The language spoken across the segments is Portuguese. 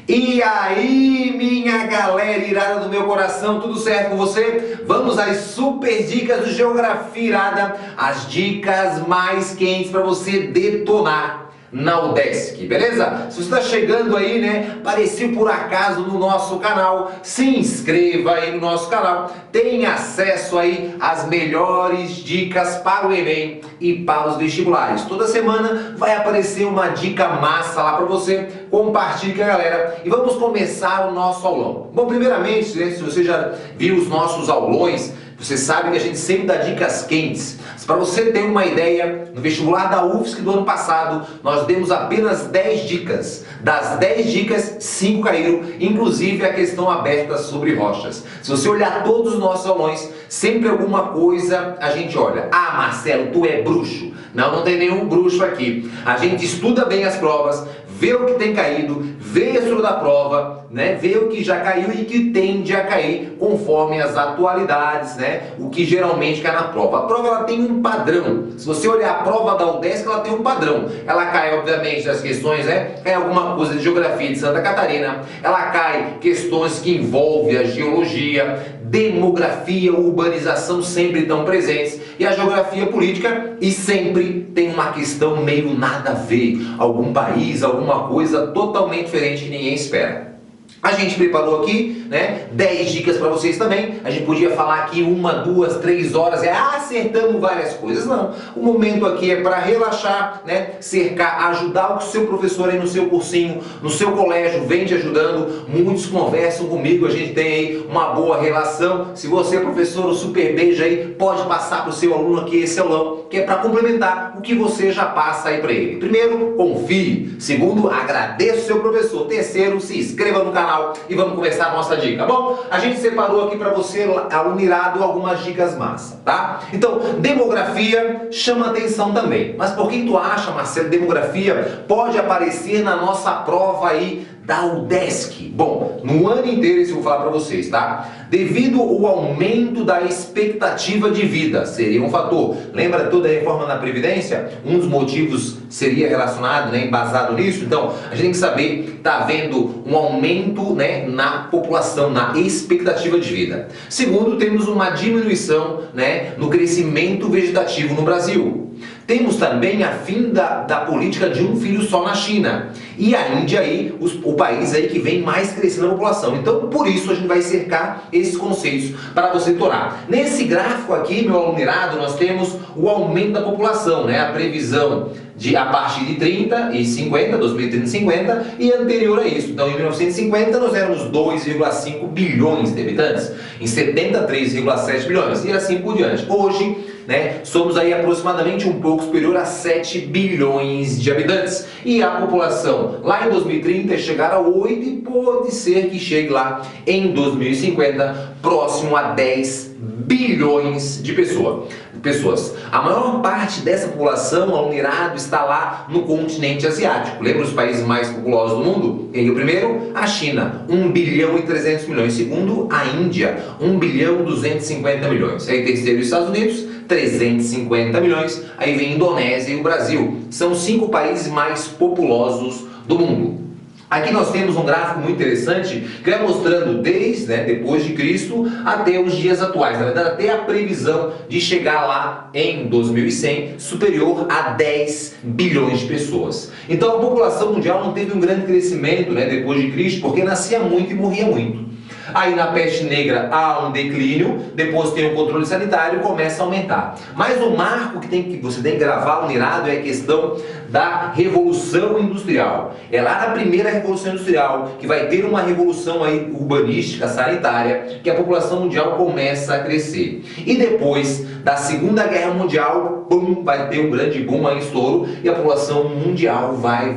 E aí, minha galera irada do meu coração, tudo certo com você? Vamos às super dicas do Geografia Irada, as dicas mais quentes para você detonar na UDESC, beleza? Se você está chegando aí, né, apareceu por acaso no nosso canal, se inscreva aí no nosso canal, tem acesso aí às melhores dicas para o Enem e para os vestibulares. Toda semana vai aparecer uma dica massa lá para você, compartilhe com a galera e vamos começar o nosso aulão. Bom, primeiramente, né, se você já viu os nossos aulões, você sabe que a gente sempre dá dicas quentes. Para você ter uma ideia, no vestibular da UFSC do ano passado, nós demos apenas 10 dicas. Das 10 dicas, 5 caíram, inclusive a questão aberta sobre rochas. Se você olhar todos os nossos aulões, sempre alguma coisa a gente olha. Ah, Marcelo, tu é bruxo. Não tem nenhum bruxo aqui. A gente estuda bem as provas, vê o que tem caído, vê a estrutura da prova, né? Vê o que já caiu e que tende a cair conforme as atualidades, né? O que geralmente cai na prova. A prova ela tem um padrão. Se você olhar a prova da UDESC, ela tem um padrão. Ela cai, obviamente, das questões, né? Cai alguma coisa de geografia de Santa Catarina, ela cai questões que envolvem a geologia, demografia, urbanização sempre estão presentes, e a geografia política, e sempre tem uma questão meio nada a ver, algum país, alguma coisa totalmente diferente que ninguém espera. A gente preparou aqui, né, 10 dicas para vocês também. A gente podia falar aqui 1, 2, 3 horas, acertando várias coisas. Não, o momento aqui é para relaxar, né, cercar, ajudar o seu professor aí no seu cursinho, no seu colégio, vem te ajudando. Muitos conversam comigo, a gente tem aí uma boa relação. Se você é professor, o super beijo aí, pode passar para o seu aluno aqui esse aulão, que é para complementar o que você já passa aí para ele. Primeiro, confie. Segundo, agradeça o seu professor. Terceiro, se inscreva no canal e vamos começar a nossa dica, bom? A gente separou aqui para você, aluno irado, algumas dicas massa, tá? Então, demografia chama atenção também. Mas por que tu acha, Marcelo, demografia pode aparecer na nossa prova aí da UDESC? Bom, no ano inteiro isso eu vou falar para vocês, tá? Devido ao aumento da expectativa de vida, seria um fator. Lembra toda a reforma na Previdência? Um dos motivos seria relacionado, né, embasado nisso. Então, a gente tem que saber, tá havendo um aumento, né, na população, na expectativa de vida. Segundo, temos uma diminuição, né, no crescimento vegetativo no Brasil. Temos também a fim da política de um filho só na China. E a Índia aí, o país aí que vem mais crescendo a população. Então, por isso a gente vai cercar esses conceitos para você torar. Nesse gráfico aqui, meu aluno irado, nós temos o aumento da população, né? A previsão de a partir de 30 e 50, 2030 e 50, e anterior a isso. Então, em 1950, nós éramos 2,5 bilhões de habitantes. Em 70, 3,7 bilhões. E assim por diante. Hoje, né, somos aí aproximadamente um pouco superior a 7 bilhões de habitantes. E a população lá em 2030 chegar a 8 e pode ser que chegue lá em 2050 próximo a 10 bilhões de pessoas. A maior parte dessa população, aluno irado, está lá no continente asiático. Lembra os países mais populosos do mundo? E o primeiro, a China, 1 bilhão e 300 milhões. Segundo, a Índia, 1 bilhão e 250 milhões. Aí terceiro, os Estados Unidos, 350 milhões. Aí vem a Indonésia e o Brasil. São os 5 países mais populosos do mundo. Aqui nós temos um gráfico muito interessante que vai mostrando desde, né, depois de Cristo até os dias atuais, na verdade até a previsão de chegar lá em 2100 superior a 10 bilhões de pessoas. Então a população mundial não teve um grande crescimento, né, depois de Cristo, porque nascia muito e morria muito. Aí na peste negra há um declínio, depois tem o controle sanitário e começa a aumentar. Mas o marco que você tem que gravar no irado é a questão da Revolução Industrial. É lá na primeira Revolução Industrial que vai ter uma revolução aí urbanística, sanitária, que a população mundial começa a crescer. E depois da Segunda Guerra Mundial, vai ter um grande boom aí, estouro, e a população mundial vai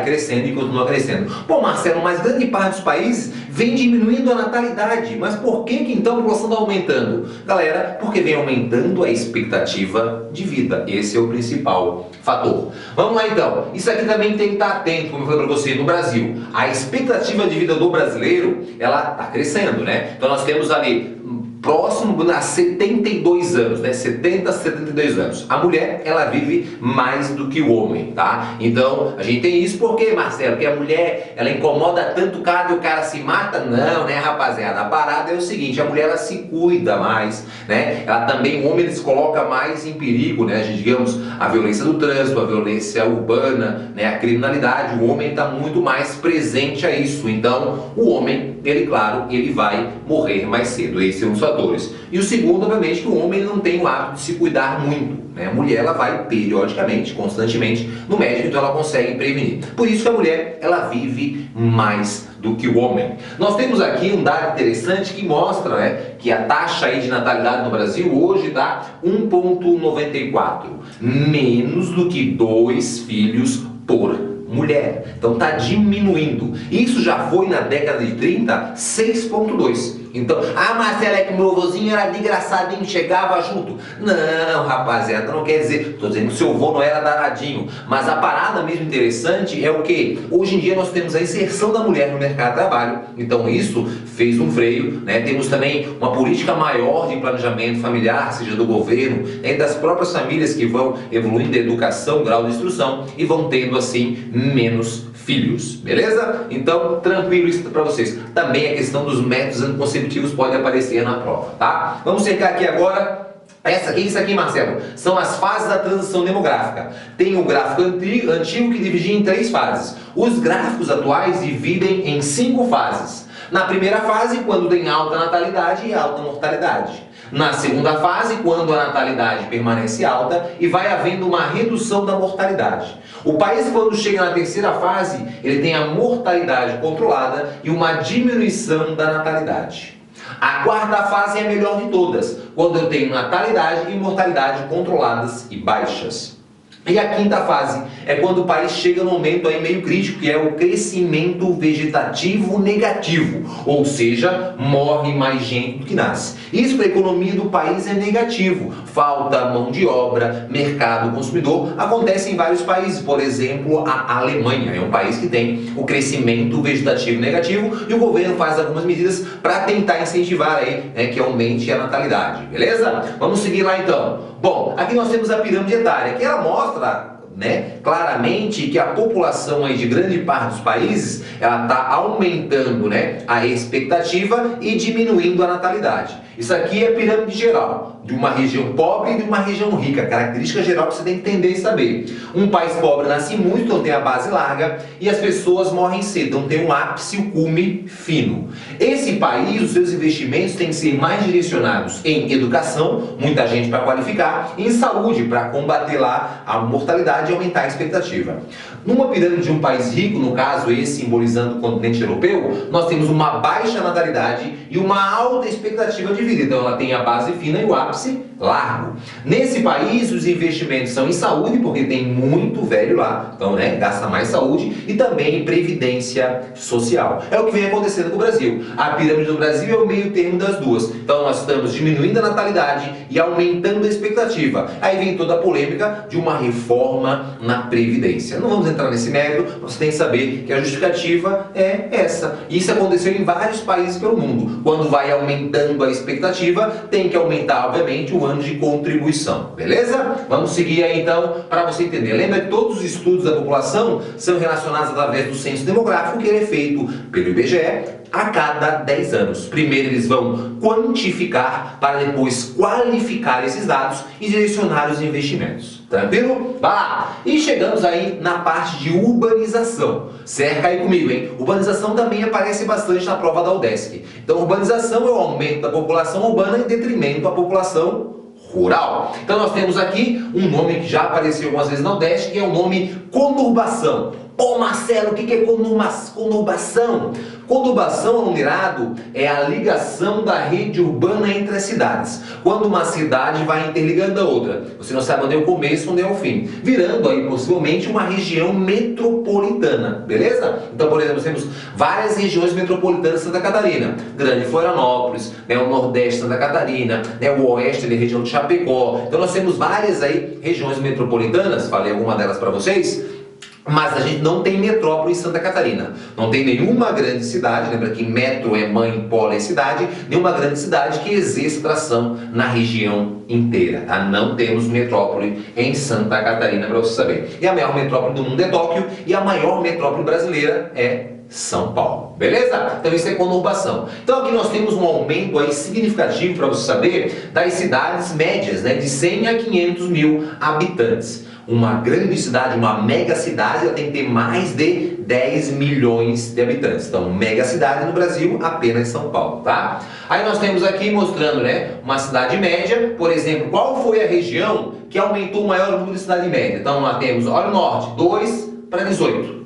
crescendo e continua crescendo. Pô, Marcelo, mas grande parte dos países vem diminuindo a natalidade. Mas por que então a população está aumentando? Galera, porque vem aumentando a expectativa de vida. Esse é o principal fator. Vamos lá então. Isso aqui também tem que estar atento, como eu falei para você, no Brasil. A expectativa de vida do brasileiro, ela está crescendo, né? Então nós temos ali próximo a 72 anos, né? 70, 72 anos. A mulher, ela vive mais do que o homem, tá? Então, a gente tem isso porque, Marcelo, que a mulher, ela incomoda tanto o cara e o cara se mata? Não, né, rapaziada? A parada é o seguinte, a mulher, ela se cuida mais, né? Ela também, o homem, ele se coloca mais em perigo, né? Digamos, a violência do trânsito, a violência urbana, né? A criminalidade, o homem está muito mais presente a isso. Então, o homem, ele, claro, ele vai morrer mais cedo. Esse é um dos fatores. E o segundo, obviamente, que o homem não tem o hábito de se cuidar muito, né? A mulher, ela vai periodicamente, constantemente no médico, então ela consegue prevenir. Por isso que a mulher, ela vive mais do que o homem. Nós temos aqui um dado interessante que mostra, né, que a taxa aí de natalidade no Brasil hoje dá 1,94, menos do que 2 filhos por mulher. Então está diminuindo. Isso já foi na década de 30, 6,2. Então, Marcelo, é que meu avôzinho era desgraçadinho, chegava junto. Não, rapaziada, não quer dizer, estou dizendo que o seu avô não era danadinho. Mas a parada mesmo interessante é o que? Hoje em dia nós temos a inserção da mulher no mercado de trabalho. Então isso fez um freio, né? Temos também uma política maior de planejamento familiar, seja do governo, né? Das próprias famílias que vão evoluindo a educação, grau de instrução e vão tendo assim menos filhos, beleza? Então, tranquilo isso para vocês. Também a questão dos métodos anticonceptivos pode aparecer na prova, tá? Vamos checar aqui agora. Isso aqui, Marcelo, são as fases da transição demográfica. Tem o gráfico antigo que dividia em 3 fases. Os gráficos atuais dividem em 5 fases. Na primeira fase, quando tem alta natalidade e alta mortalidade. Na segunda fase, quando a natalidade permanece alta e vai havendo uma redução da mortalidade. O país, quando chega na terceira fase, ele tem a mortalidade controlada e uma diminuição da natalidade. A quarta fase é a melhor de todas, quando eu tenho natalidade e mortalidade controladas e baixas. E a quinta fase é quando o país chega no momento aí meio crítico, que é o crescimento vegetativo negativo, ou seja, morre mais gente do que nasce. Isso para a economia do país é negativo, falta mão de obra, mercado consumidor, acontece em vários países, por exemplo, a Alemanha é um país que tem o crescimento vegetativo negativo e o governo faz algumas medidas para tentar incentivar aí, né, que aumente a natalidade, beleza? Vamos seguir lá então. Bom, aqui nós temos a pirâmide etária, que ela mostra, né, claramente que a população aí de grande parte dos países ela está aumentando, né, a expectativa e diminuindo a natalidade. Isso aqui é a pirâmide geral, de uma região pobre e de uma região rica. Característica geral que você tem que entender e saber. Um país pobre nasce muito, então tem a base larga, e as pessoas morrem cedo, então tem um ápice e o cume fino. Esse país, os seus investimentos têm que ser mais direcionados em educação, muita gente para qualificar, e em saúde, para combater lá a mortalidade e aumentar a expectativa. Numa pirâmide de um país rico, no caso esse simbolizando o continente europeu, nós temos uma baixa natalidade e uma alta expectativa de vida. Então ela tem a base fina e o ápice largo. Nesse país os investimentos são em saúde, porque tem muito velho lá, então, né, gasta mais saúde, e também em previdência social. É o que vem acontecendo com o Brasil. A pirâmide do Brasil é o meio termo das duas. Então nós estamos diminuindo a natalidade e aumentando a expectativa. Aí vem toda a polêmica de uma reforma na previdência. Não vamos entrar nesse mérito, você tem que saber que a justificativa é essa. Isso aconteceu em vários países pelo mundo. Quando vai aumentando a expectativa, tem que aumentar, obviamente, o ano de contribuição. Beleza? Vamos seguir aí então para você entender. Lembra que todos os estudos da população são relacionados através do censo demográfico, que ele é feito pelo IBGE a cada 10 anos. Primeiro eles vão quantificar para depois qualificar esses dados e direcionar os investimentos. Tranquilo? Vai lá! E chegamos aí na parte de urbanização. Cerca aí comigo, hein? Urbanização também aparece bastante na prova da UDESC. Então, urbanização é o aumento da população urbana em detrimento da população rural. Então, nós temos aqui um nome que já apareceu algumas vezes na UDESC, que é o nome conurbação. Pô, Marcelo, o que é conurbação? Conurbação, enumerado, é a ligação da rede urbana entre as cidades. Quando uma cidade vai interligando a outra, você não sabe onde é o começo, onde é o fim, virando aí possivelmente uma região metropolitana, beleza? Então, por exemplo, nós temos várias regiões metropolitanas de Santa Catarina, Grande Florianópolis, né, o Nordeste de Santa Catarina, né, o Oeste, ali, região de Chapecó. Então nós temos várias aí regiões metropolitanas, falei alguma delas para vocês. Mas a gente não tem metrópole em Santa Catarina. Não tem nenhuma grande cidade, lembra que metro é mãe, polo é cidade, nenhuma grande cidade que exerça tração na região inteira. Tá? Não temos metrópole em Santa Catarina, para você saber. E a maior metrópole do mundo é Tóquio, e a maior metrópole brasileira é São Paulo. Beleza? Então isso é conurbação. Então aqui nós temos um aumento aí significativo, para você saber, das cidades médias, né, de 100 a 500 mil habitantes. Uma grande cidade, uma mega cidade, ela tem que ter mais de 10 milhões de habitantes. Então, mega cidade no Brasil, apenas São Paulo, tá? Aí nós temos aqui mostrando, né, uma cidade média, por exemplo, qual foi a região que aumentou o maior número de cidade média? Então, lá temos, olha o norte, 2 para 18.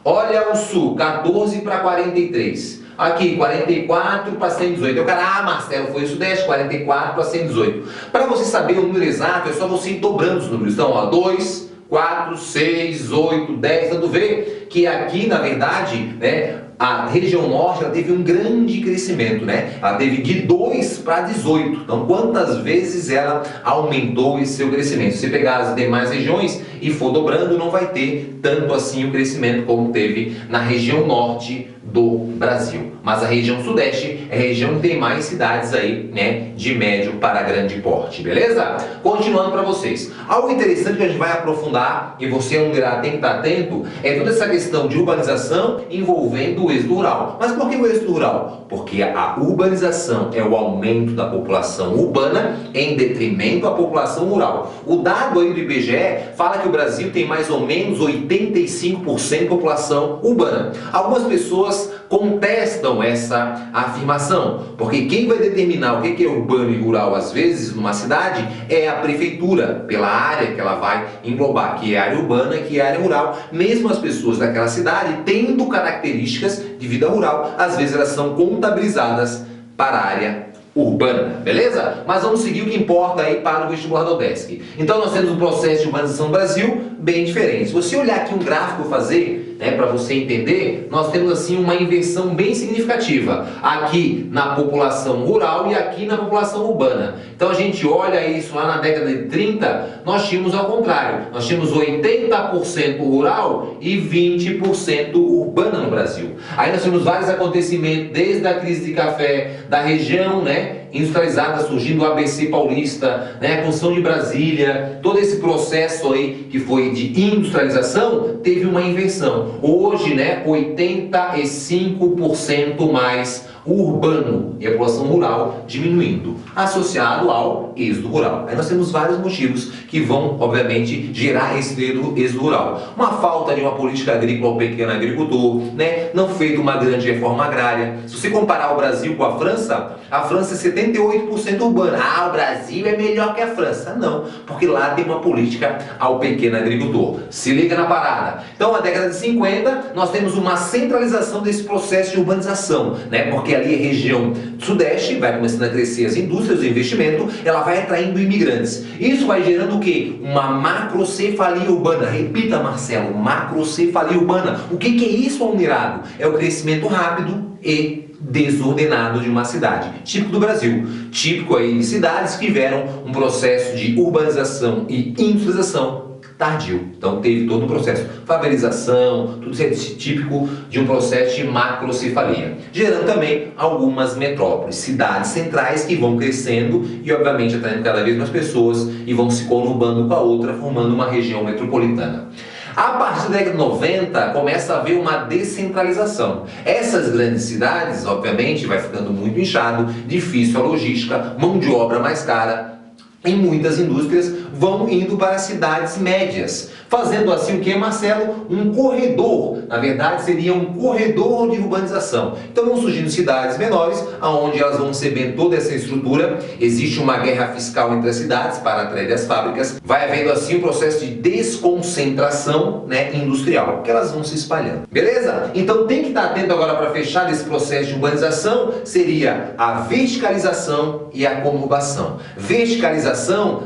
Olha o sul, 14 para 43. Aqui, 44 para 118. Eu, cara, Marcelo, foi o sudeste, 44 para 118. Para você saber o número exato, é só você ir dobrando os números. Então, ó, 2, 4, 6, 8, 10, tanto vê que aqui, na verdade, né, a região norte ela teve um grande crescimento, né? Ela teve de 2 para 18. Então, quantas vezes ela aumentou esse seu crescimento? Se você pegar as demais regiões e for dobrando, não vai ter tanto assim o crescimento como teve na região norte do Brasil. Mas a região sudeste é a região que tem mais cidades aí, né, de médio para grande porte, beleza? Continuando para vocês. Algo interessante que a gente vai aprofundar, e você tem que estar atento, é toda essa questão de urbanização envolvendo o êxodo rural. Mas por que o êxodo rural? Porque a urbanização é o aumento da população urbana em detrimento à população rural. O dado aí do IBGE fala que o Brasil tem mais ou menos 85% de população urbana. Algumas pessoas contestam essa afirmação, porque quem vai determinar o que é urbano e rural, às vezes, numa cidade, é a prefeitura, pela área que ela vai englobar, que é a área urbana, que é a área rural. Mesmo as pessoas daquela cidade, tendo características de vida rural, às vezes elas são contabilizadas para a área urbana, beleza? Mas vamos seguir o que importa aí para o vestibular da UDESC. Então nós temos um processo de urbanização no Brasil bem diferente. Se você olhar aqui um gráfico fazer, né, para você entender, nós temos assim uma inversão bem significativa aqui na população rural e aqui na população urbana. Então a gente olha isso lá na década de 30, nós tínhamos ao contrário, nós tínhamos 80% rural e 20% urbana no Brasil. Aí nós temos vários acontecimentos, desde a crise de café da região, né, industrializada, surgindo o ABC paulista, né, a construção de Brasília, todo esse processo aí que foi de industrialização, teve uma inversão. Hoje, né, 85% mais urbano e a população rural diminuindo, associado ao êxodo rural. Aí nós temos vários motivos que vão, obviamente, gerar esse êxodo rural. Uma falta de uma política agrícola ao pequeno agricultor, né? Não feita uma grande reforma agrária. Se você comparar o Brasil com a França é 78% urbana. Ah, o Brasil é melhor que a França. Não, porque lá tem uma política ao pequeno agricultor. Se liga na parada. Então, na década de 50, nós temos uma centralização desse processo de urbanização, né? Porque ali a região sudeste vai começando a crescer as indústrias, o investimento, ela vai atraindo imigrantes. Isso vai gerando o quê? Uma macrocefalia urbana. Repita, Marcelo, macrocefalia urbana. O que é isso, Almirado? É o crescimento rápido e desordenado de uma cidade, típico do Brasil, típico aí de cidades que tiveram um processo de urbanização e industrialização tardio. Então teve todo um processo, favelização, tudo isso é típico de um processo de macrocefalia, gerando também algumas metrópoles, cidades centrais que vão crescendo e obviamente atraindo cada vez mais pessoas e vão se conurbando com a outra, formando uma região metropolitana. A partir da década de 90, começa a haver uma descentralização. Essas grandes cidades, obviamente, vai ficando muito inchado, difícil a logística, mão de obra mais cara, e muitas indústrias vão indo para cidades médias, fazendo assim o que, Marcelo? Um corredor. Na verdade, seria um corredor de urbanização. Então vão surgindo cidades menores, onde elas vão recebendo toda essa estrutura. Existe uma guerra fiscal entre as cidades para atrair as fábricas. Vai havendo assim um processo de desconcentração, né, industrial, que elas vão se espalhando. Beleza? Então tem que estar atento agora para fechar esse processo de urbanização, seria a verticalização e a conurbação. Verticalização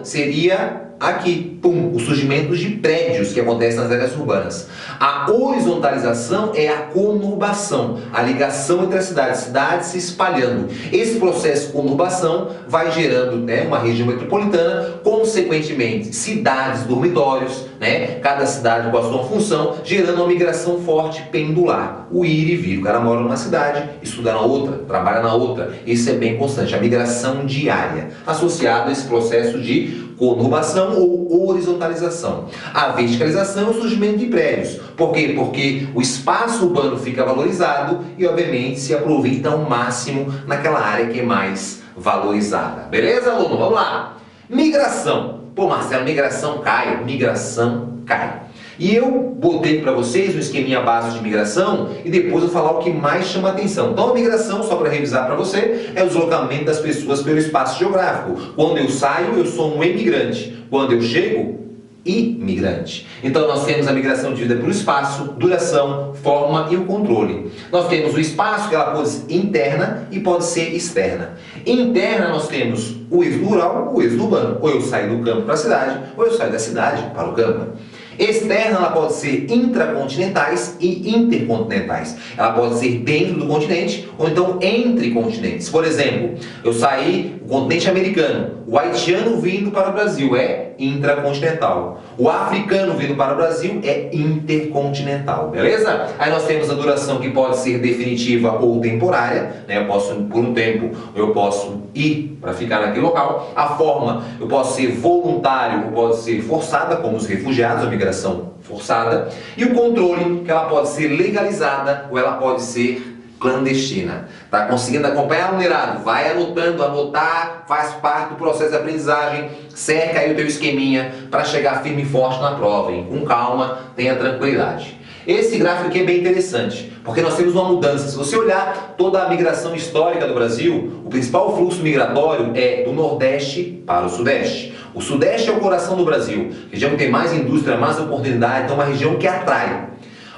seria aqui, pum, o surgimento de prédios que acontece nas áreas urbanas. A horizontalização é a conurbação, a ligação entre as cidades se espalhando. Esse processo de conurbação vai gerando, né, uma região metropolitana, consequentemente cidades, dormitórios, né, cada cidade com a sua função, gerando uma migração forte pendular, o ir e vir. O cara mora numa cidade, estuda na outra, trabalha na outra. Isso é bem constante, a migração diária, associado a esse processo de conurbação ou horizontalização. A verticalização é o surgimento de prédios. Por quê? Porque o espaço urbano fica valorizado e, obviamente, se aproveita ao máximo naquela área que é mais valorizada. Beleza, aluno? Vamos lá. Migração. Pô, Marcelo, migração cai. Migração cai. E eu botei para vocês um esqueminha básico de migração e depois eu vou falar o que mais chama atenção. Então a migração, só para revisar para você, é o deslocamento das pessoas pelo espaço geográfico. Quando eu saio, eu sou um emigrante. Quando eu chego, imigrante. Então nós temos a migração dividida pelo espaço, duração, forma e o controle. Nós temos o espaço, que ela pode ser interna e pode ser externa. Interna nós temos o êxodo rural, o êxodo urbano. Ou eu saio do campo para a cidade, ou eu saio da cidade para o campo. Externa, ela pode ser intracontinentais e intercontinentais. Ela pode ser dentro do continente ou então entre continentes. Por exemplo, eu saí do continente americano, o haitiano vindo para o Brasil é intracontinental. O africano vindo para o Brasil é intercontinental, beleza? Aí nós temos a duração que pode ser definitiva ou temporária, né? Eu posso ir por um tempo, eu posso ir para ficar naquele local. A forma, eu posso ser voluntário ou pode ser forçada, como os refugiados, a migração forçada. E o controle, que ela pode ser legalizada ou ela pode ser clandestina. Tá conseguindo acompanhar, numerado? Vai anotando, anotar faz parte do processo de aprendizagem. Cerca aí o teu esqueminha para chegar firme e forte na prova, hein? Com calma, tenha tranquilidade. Esse gráfico aqui é bem interessante, porque nós temos uma mudança. Se você olhar toda a migração histórica do Brasil, o principal fluxo migratório é do Nordeste para o Sudeste. O Sudeste é o coração do Brasil, região que tem mais indústria, mais oportunidade, então é uma região que atrai.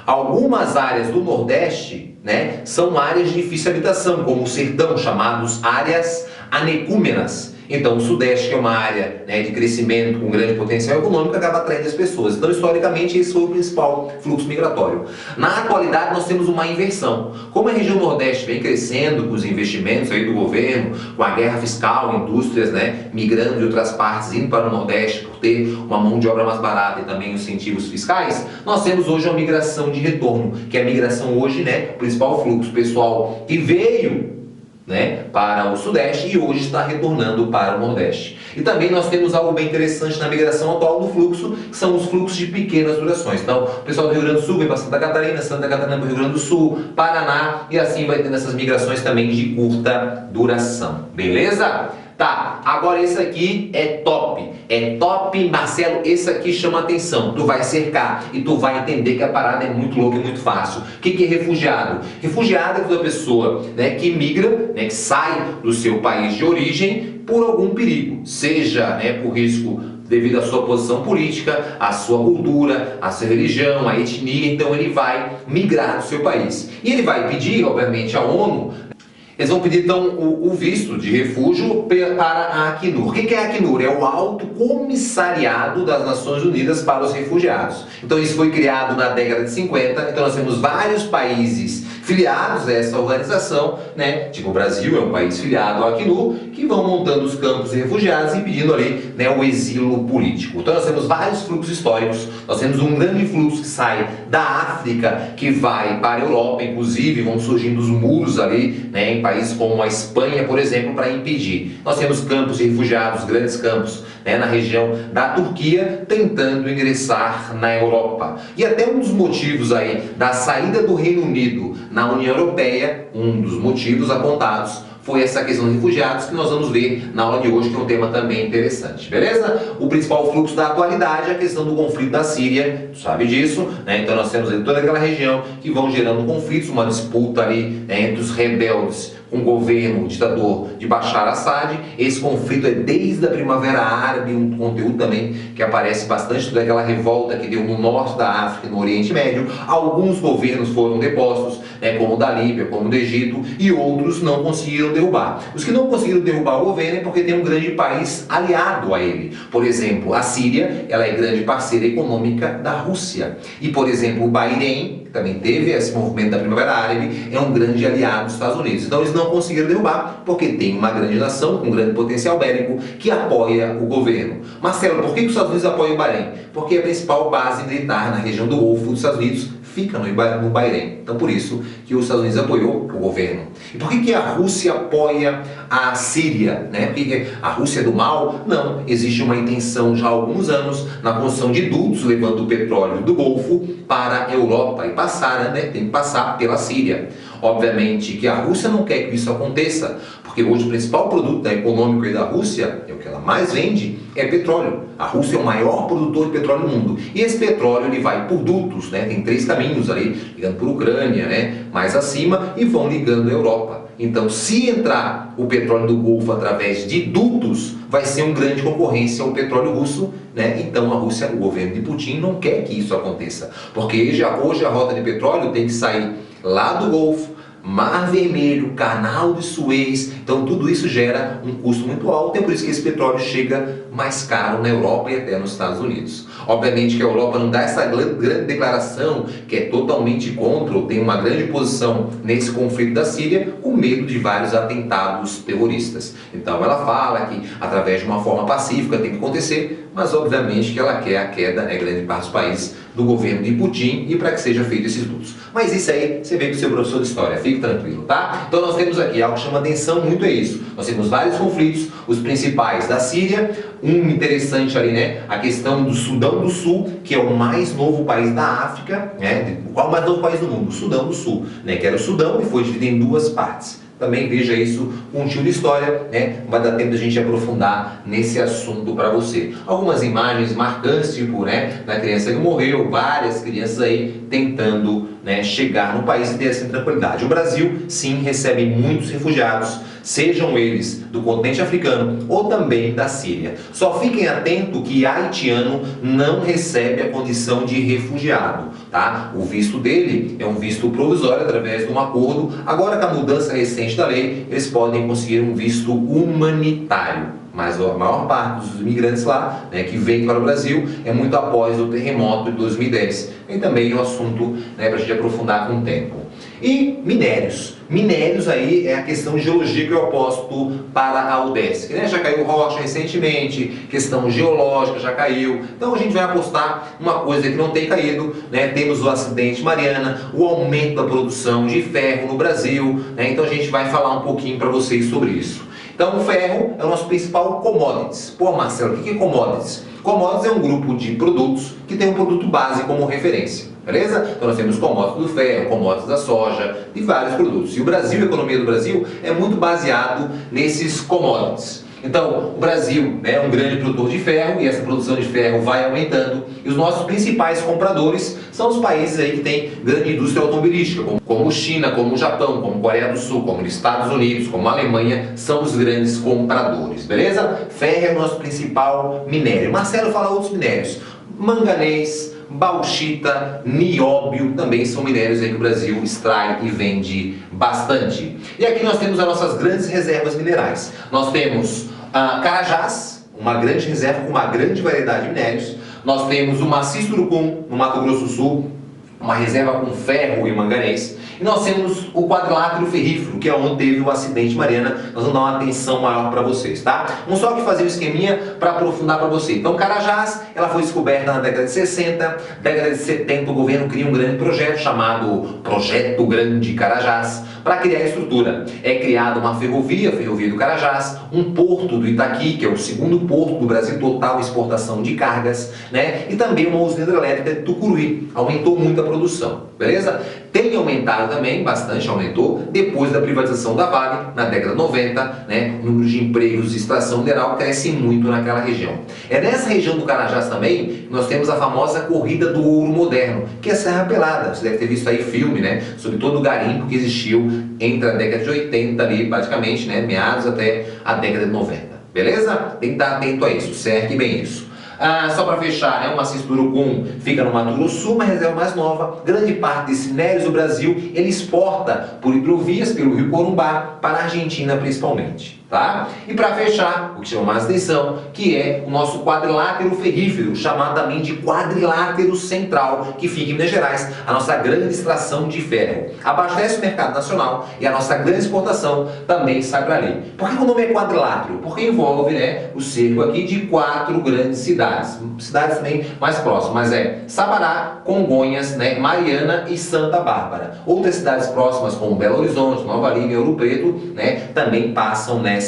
Algumas áreas do Nordeste, né, são áreas de difícil habitação, como o sertão, chamados áreas anecúmenas. Então, o Sudeste, que é uma área, né, de crescimento com grande potencial econômico, acaba atraindo as pessoas. Então, historicamente, esse foi o principal fluxo migratório. Na atualidade, nós temos uma inversão. Como a região Nordeste vem crescendo com os investimentos aí do governo, com a guerra fiscal, indústrias, né, migrando de outras partes, indo para o Nordeste por ter uma mão de obra mais barata e também incentivos fiscais, nós temos hoje uma migração de retorno, que é a migração hoje, né, o principal fluxo pessoal que veio, né, para o Sudeste e hoje está retornando para o Nordeste. E também nós temos algo bem interessante na migração atual do fluxo, que são os fluxos de pequenas durações. Então, o pessoal do Rio Grande do Sul vem para Santa Catarina para o Rio Grande do Sul, Paraná, e assim vai tendo essas migrações também de curta duração. Beleza? Tá, agora esse aqui é top. É top, Marcelo, esse aqui chama atenção. Tu vai cercar e tu vai entender que a parada é muito louca e muito fácil. O que é refugiado? Refugiado é toda pessoa, né, que migra, né, que sai do seu país de origem por algum perigo. Seja, né, por risco devido à sua posição política, à sua cultura, à sua religião, à etnia. Então ele vai migrar do seu país. E ele vai pedir, obviamente, à ONU. Eles vão pedir, então, o visto de refúgio para a Acnur. O que é a Acnur? É o Alto Comissariado das Nações Unidas para os Refugiados. Então, isso foi criado na década de 50. Então, nós temos vários países filiados a essa organização, né? Tipo, o Brasil é um país filiado à Acnur, que vão montando os campos de refugiados e pedindo ali, né, o exílio político. Então, nós temos vários fluxos históricos. Nós temos um grande fluxo que sai da África, que vai para a Europa, inclusive, vão surgindo os muros ali, né, em países como a Espanha, por exemplo, para impedir. Nós temos campos de refugiados, grandes campos, né, na região da Turquia, tentando ingressar na Europa. E até um dos motivos aí da saída do Reino Unido na União Europeia, um dos motivos apontados, foi essa questão de refugiados, que nós vamos ver na aula de hoje, que é um tema também interessante, beleza? O principal fluxo da atualidade é a questão do conflito da Síria, tu sabe disso, né? Então nós temos ali toda aquela região que vão gerando conflitos, uma disputa ali, né, entre os rebeldes com o governo, o ditador de Bashar Assad. Esse conflito é desde a Primavera Árabe, um conteúdo também que aparece bastante, toda aquela revolta que deu no norte da África e no Oriente Médio. Alguns governos foram depostos, né, como o da Líbia, como o do Egito, e outros não conseguiram derrubar. Os que não conseguiram derrubar o governo é porque tem um grande país aliado a ele. Por exemplo, a Síria, ela é grande parceira econômica da Rússia. E, por exemplo, o Bahrein, que também teve esse movimento da Primavera Árabe, é um grande aliado dos Estados Unidos. Então eles não conseguiram derrubar porque tem uma grande nação com um grande potencial bélico que apoia o governo. Marcelo, por que os Estados Unidos apoiam o Bahrein? Porque a principal base militar na região do Golfo dos Estados Unidos fica no Bahrein. Então por isso que os Estados Unidos apoiou o governo. E por que a Rússia apoia a Síria? Né? Porque a Rússia é do mal? Não. Existe uma intenção já há alguns anos na construção de dutos levando o petróleo do Golfo para a Europa e passar, né? Tem que passar pela Síria. Obviamente que a Rússia não quer que isso aconteça, porque hoje o principal produto econômico da Rússia, é o que ela mais vende, é petróleo. A Rússia é o maior produtor de petróleo do mundo. E esse petróleo ele vai por dutos, né? Tem 3 caminhos ali, ligando por Ucrânia, né? Mais acima, e vão ligando a Europa. Então, se entrar o petróleo do Golfo através de dutos, vai ser uma grande concorrência ao petróleo russo, né? Então a Rússia, o governo de Putin, não quer que isso aconteça, porque hoje a rota de petróleo tem que sair lá do Golfo, Mar Vermelho, Canal de Suez, então tudo isso gera um custo muito alto, é por isso que esse petróleo chega mais caro na Europa e até nos Estados Unidos. Obviamente que a Europa não dá essa grande declaração que é totalmente contra, ou tem uma grande posição nesse conflito da Síria, com medo de vários atentados terroristas. Então ela fala que através de uma forma pacífica tem que acontecer, mas obviamente que ela quer a queda, né, grande parte dos países, do governo de Putin e para que seja feito esses dutos. Mas isso aí você vê com o seu professor de história, fique tranquilo, tá? Então nós temos aqui algo que chama atenção muito é isso. Nós temos vários conflitos, os principais da Síria, um interessante ali, né? A questão do Sudão do Sul, que é o mais novo país da África, né? Qual é o mais novo país do mundo? O Sudão do Sul, né? Que era o Sudão e foi dividido em 2 partes. Também veja isso com um tio de história, né? Vai dar tempo da gente aprofundar nesse assunto para você. Algumas imagens marcantes, tipo, né, da criança que morreu, várias crianças aí tentando, né, chegar no país e ter essa tranquilidade. O Brasil, sim, recebe muitos refugiados, sejam eles do continente africano ou também da Síria. Só fiquem atentos que haitiano não recebe a condição de refugiado, tá? O visto dele é um visto provisório através de um acordo. Agora com a mudança recente da lei, eles podem conseguir um visto humanitário. Mas a maior parte dos imigrantes lá, né, que vem para o Brasil, é muito após o terremoto de 2010. E também é um assunto, né, para a gente aprofundar com o tempo. E minérios. Minérios aí é a questão de geologia que eu aposto para a UDESC, né? Já caiu rocha recentemente, questão geológica já caiu. Então a gente vai apostar uma coisa que não tem caído, né? Temos o acidente Mariana, o aumento da produção de ferro no Brasil, né? Então a gente vai falar um pouquinho para vocês sobre isso. Então o ferro é o nosso principal commodities. Pô, Marcelo, o que é commodities? Commodities é um grupo de produtos que tem um produto base como referência, beleza? Então nós temos commodities do ferro, commodities da soja, de vários produtos. E o Brasil, a economia do Brasil, é muito baseado nesses commodities. Então, o Brasil, né, é um grande produtor de ferro e essa produção de ferro vai aumentando. E os nossos principais compradores são os países aí que têm grande indústria automobilística, como China, como o Japão, como Coreia do Sul, como os Estados Unidos, como a Alemanha, são os grandes compradores, beleza? Ferro é o nosso principal minério. Marcelo fala outros minérios. Manganês, bauxita, nióbio, também são minérios aí que o Brasil extrai e vende bastante. E aqui nós temos as nossas grandes reservas minerais. Nós temos Carajás, uma grande reserva com uma grande variedade de minérios. Nós temos o Maciço Urucum, no Mato Grosso do Sul, uma reserva com ferro e manganês. E nós temos o quadrilátero ferrífero, que é onde teve o acidente Mariana. Nós vamos dar uma atenção maior para vocês, tá? Vamos só aqui fazer um esqueminha para aprofundar para você. Então, Carajás, ela foi descoberta na década de 60. Década de 70, o governo cria um grande projeto chamado Projeto Grande Carajás, para criar a estrutura. É criada uma ferrovia, a Ferrovia do Carajás, um porto do Itaqui, que é o segundo porto do Brasil total exportação de cargas, né? E também uma usina hidrelétrica de Tucuruí. Aumentou muito a produção, beleza? Tem aumentado também, bastante aumentou, depois da privatização da Vale, na década de 90, né? O número de empregos de extração mineral cresce muito naquela região. É nessa região do Carajás também que nós temos a famosa Corrida do Ouro Moderno, que é a Serra Pelada. Você deve ter visto aí filme, né? Sobre todo o garimpo que existiu entre a década de 80 ali, praticamente, né? Meados até a década de 90. Beleza? Tem que estar atento a isso, cerque bem isso. Só para fechar, né, o Maciço do Urucum fica no Mato Grosso Sul, uma reserva mais nova. Grande parte desses minérios do Brasil ele exporta por hidrovias, pelo Rio Corumbá, para a Argentina principalmente. Tá? E para fechar, o que chama mais atenção, que é o nosso quadrilátero ferrífero, chamado também de quadrilátero central, que fica em Minas Gerais, a nossa grande extração de ferro. Abastece o mercado nacional e a nossa grande exportação também sai para ali. Por que o nome é quadrilátero? Porque envolve, né, o cerco aqui de 4 grandes cidades. Cidades também mais próximas, mas é Sabará, Congonhas, né, Mariana e Santa Bárbara. Outras cidades próximas como Belo Horizonte, Nova Lima e Ouro Preto, né, também passam nessa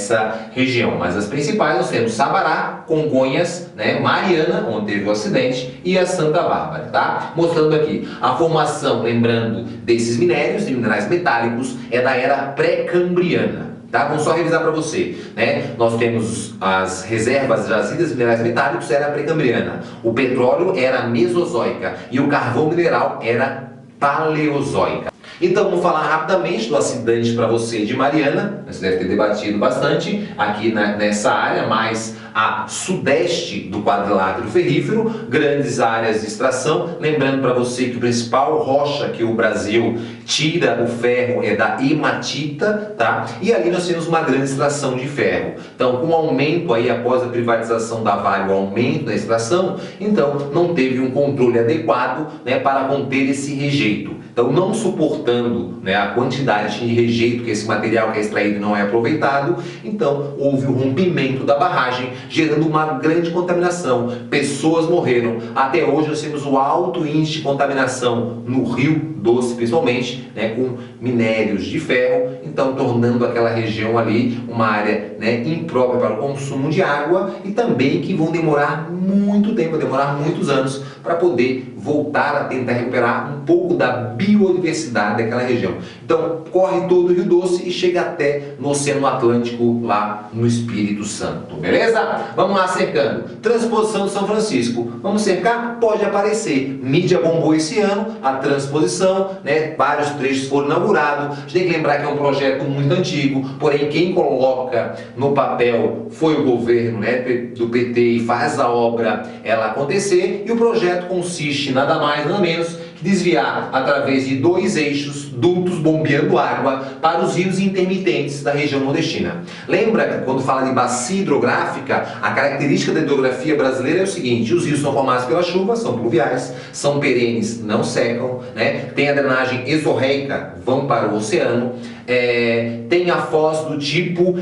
região, mas as principais nós temos Sabará, Congonhas, né, Mariana, onde teve o acidente, e a Santa Bárbara, tá? Mostrando aqui a formação, lembrando, desses minérios, de minerais metálicos, é da era pré-cambriana. Tá? Vamos só revisar para você, né? Nós temos as reservas jazidas de minerais metálicos, era pré-cambriana, o petróleo era mesozoica e o carvão mineral era paleozoica. Então vamos falar rapidamente do acidente para você de Mariana. Você deve ter debatido bastante aqui nessa área, mais a sudeste do quadrilátero ferrífero, grandes áreas de extração. Lembrando para você que o principal rocha que o Brasil tira o ferro é da hematita, tá? E ali nós temos uma grande extração de ferro. Então, com o aumento aí após a privatização da Vale, o aumento da extração, então não teve um controle adequado, né, para conter esse rejeito. Então, não suportando, né, a quantidade de rejeito que esse material que é extraído não é aproveitado, então houve o rompimento da barragem, gerando uma grande contaminação. Pessoas morreram. Até hoje nós temos o alto índice de contaminação no Rio Doce, principalmente, né, com minérios de ferro, então tornando aquela região ali uma área, né, imprópria para o consumo de água e também que vão demorar muito tempo, demorar muitos anos para poder voltar a tentar recuperar um pouco da biodiversidade daquela região. Então corre todo o Rio Doce e chega até no Oceano Atlântico, lá no Espírito Santo, beleza? Vamos lá cercando. Transposição de São Francisco. Vamos cercar? Pode aparecer. Mídia bombou esse ano, a transposição, né? Vários trechos foram inaugurados. A gente tem que lembrar que é um projeto muito antigo, porém quem coloca no papel foi o governo, né, do PT e faz a obra ela acontecer, e o projeto consiste nada mais nada menos que desviar através de 2 eixos dutos bombeando água para os rios intermitentes da região nordestina. Lembra que quando fala de bacia hidrográfica, a característica da hidrografia brasileira é o seguinte: os rios são formados pela chuva, são pluviais, são perenes, não secam, né? Tem a drenagem exorreica, vão para o oceano, tem a foz do tipo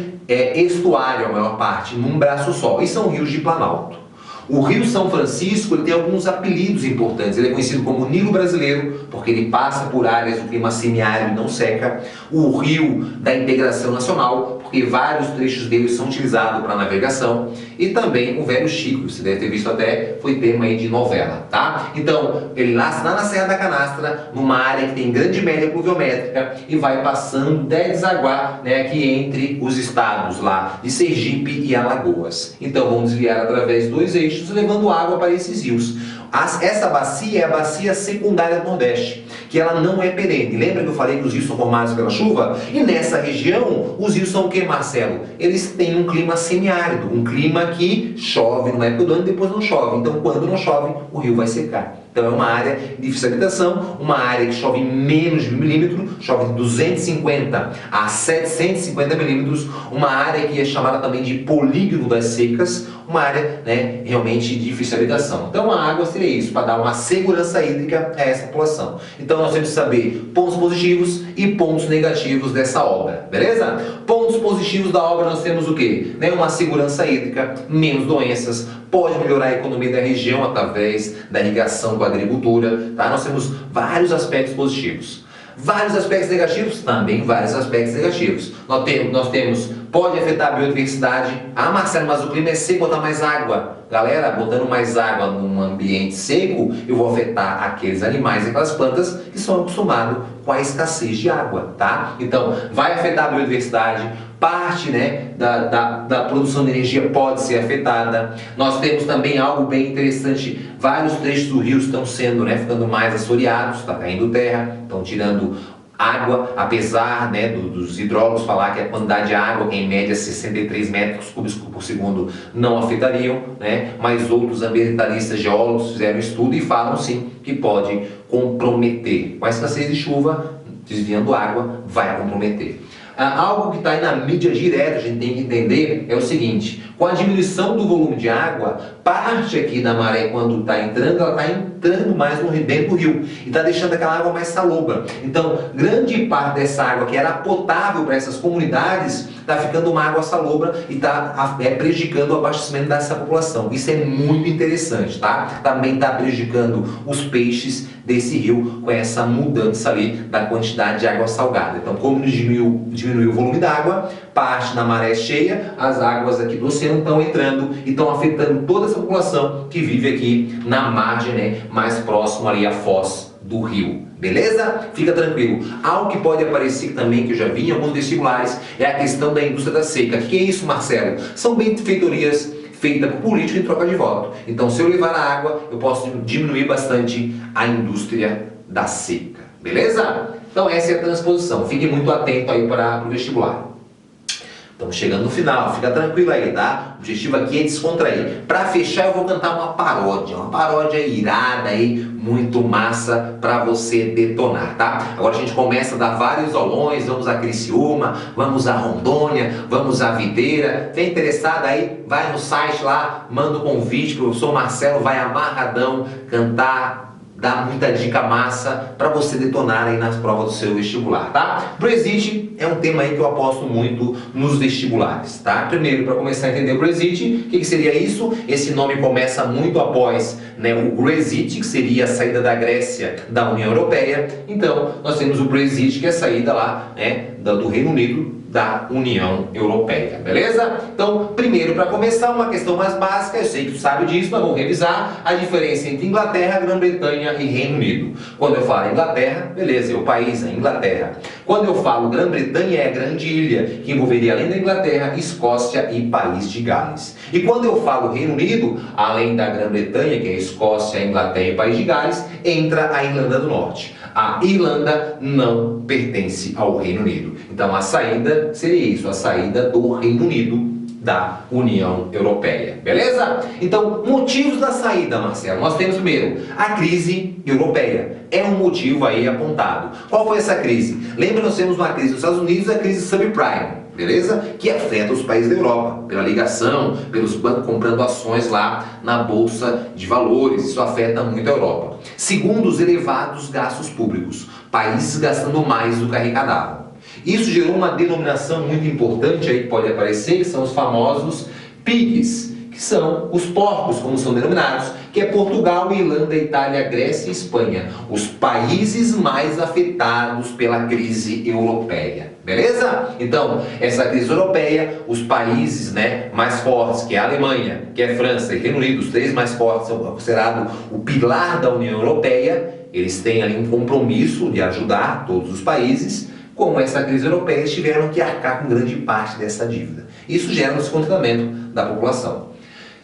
estuário, a maior parte, num braço só, e são rios de planalto. O Rio São Francisco ele tem alguns apelidos importantes. Ele é conhecido como Nilo Brasileiro, porque ele passa por áreas do clima semiárido e não seca. O Rio da Integração Nacional, porque vários trechos dele são utilizados para navegação. E também o Velho Chico, você deve ter visto até, foi tema aí de novela, tá? Então, ele nasce lá na Serra da Canastra, numa área que tem grande média pluviométrica e vai passando até desaguar, né, aqui entre os estados lá de Sergipe e Alagoas. Então, vamos desviar através de 2 eixos, levando água para esses rios. Essa bacia é a bacia secundária do Nordeste, que ela não é perene. Lembra que eu falei que os rios são formados pela chuva? E nessa região, os rios são o que, Marcelo? Eles têm um clima semiárido, um clima que chove numa época do ano e depois não chove. Então, quando não chove, o rio vai secar. Então é uma área de difícil habitação, uma área que chove menos de 1 milímetro, chove de 250 a 750 milímetros, uma área que é chamada também de polígono das secas, uma área, né, realmente de difícil habitação. Então a água seria isso, para dar uma segurança hídrica a essa população. Então nós temos que saber pontos positivos e pontos negativos dessa obra, beleza? Pontos positivos da obra nós temos o quê? Né, uma segurança hídrica, menos doenças, pode melhorar a economia da região através da irrigação com a agricultura, tá? Nós temos vários aspectos positivos. Vários aspectos negativos? Também vários aspectos negativos. Nós temos, pode afetar a biodiversidade. Ah, Marcelo, mas o clima é seco, botar mais água. Galera, botando mais água num ambiente seco, eu vou afetar aqueles animais e aquelas plantas que são acostumados com a escassez de água, tá? Então, vai afetar a biodiversidade. Parte, né, da produção de energia pode ser afetada. Nós temos também algo bem interessante, vários trechos do rio estão sendo, né, ficando mais assoreados, está caindo terra, estão tirando água, apesar, né, dos hidrólogos falar que a quantidade de água, que é em média 63 metros cúbicos por segundo, não afetariam, né, mas outros ambientalistas, geólogos fizeram estudo e falam sim que pode comprometer. Com a escassez de chuva, desviando água, vai comprometer. Algo que está aí na mídia direta, a gente tem que entender, é o seguinte: com a diminuição do volume de água, parte aqui da maré, quando está entrando, ela está entrando mais dentro do rio e está deixando aquela água mais salobra. Então, grande parte dessa água que era potável para essas comunidades está ficando uma água salobra e está prejudicando o abastecimento dessa população. Isso é muito interessante, tá? Também está prejudicando os peixes desse rio com essa mudança ali da quantidade de água salgada. Então, como diminuiu o volume da água, parte da maré cheia, as águas aqui do oceano estão entrando e estão afetando toda essa população que vive aqui na margem, né, mais próximo ali à foz do rio. Beleza? Fica tranquilo. Algo que pode aparecer também, que eu já vi em alguns vestibulares, é a questão da indústria da seca. O que é isso, Marcelo? São benfeitorias feitas por político em troca de voto. Então, se eu levar a água, eu posso diminuir bastante a indústria da seca. Beleza? Então, essa é a transposição. Fique muito atento aí para o vestibular. Estamos chegando no final, fica tranquilo aí, tá? O objetivo aqui é descontrair. Para fechar, eu vou cantar uma paródia irada aí, muito massa para você detonar, tá? Agora a gente começa a dar vários aulões, vamos a Criciúma, vamos a Rondônia, vamos a Videira. Vem interessado aí, vai no site lá, manda o convite, o professor Marcelo vai amarradão cantar, dá muita dica massa para você detonar aí nas provas do seu vestibular, tá? Brexit é um tema aí que eu aposto muito nos vestibulares, tá? Primeiro, para começar a entender o Brexit, o que seria isso? Esse nome começa muito após, né, o Brexit, que seria a saída da Grécia da União Europeia. Então, nós temos o Brexit, que é a saída lá, né, do Reino Unido da União Europeia, beleza? Então, primeiro, para começar, uma questão mais básica, eu sei que tu sabe disso, mas vamos revisar a diferença entre Inglaterra, Grã-Bretanha e Reino Unido. Quando eu falo Inglaterra, beleza, é o país, é Inglaterra. Quando eu falo Grã-Bretanha, é a grande ilha, que envolveria além da Inglaterra, Escócia e País de Gales. E quando eu falo Reino Unido, além da Grã-Bretanha, que é a Escócia, a Inglaterra e País de Gales, entra a Irlanda do Norte. A Irlanda não pertence ao Reino Unido. Então a saída seria isso, a saída do Reino Unido da União Europeia. Beleza? Então, motivos da saída, Marcelo. Nós temos primeiro a crise europeia. É um motivo aí apontado. Qual foi essa crise? Lembra, nós temos uma crise nos Estados Unidos, a crise subprime. Beleza? Que afeta os países da Europa, pela ligação, pelos bancos comprando ações lá na Bolsa de Valores. Isso afeta muito a Europa. Segundo, os elevados gastos públicos. Países gastando mais do que arrecadavam. Isso gerou uma denominação muito importante aí que pode aparecer, que são os famosos PIGs, que são os porcos, como são denominados, que é Portugal, Irlanda, Itália, Grécia e Espanha, os países mais afetados pela crise europeia. Beleza? Então, essa crise europeia, os países, né, mais fortes, que é a Alemanha, que é a França e Reino Unido, os três mais fortes, são considerados o pilar da União Europeia. Eles têm ali um compromisso de ajudar todos os países. Com essa crise europeia, eles tiveram que arcar com grande parte dessa dívida. Isso gera um descontentamento da população.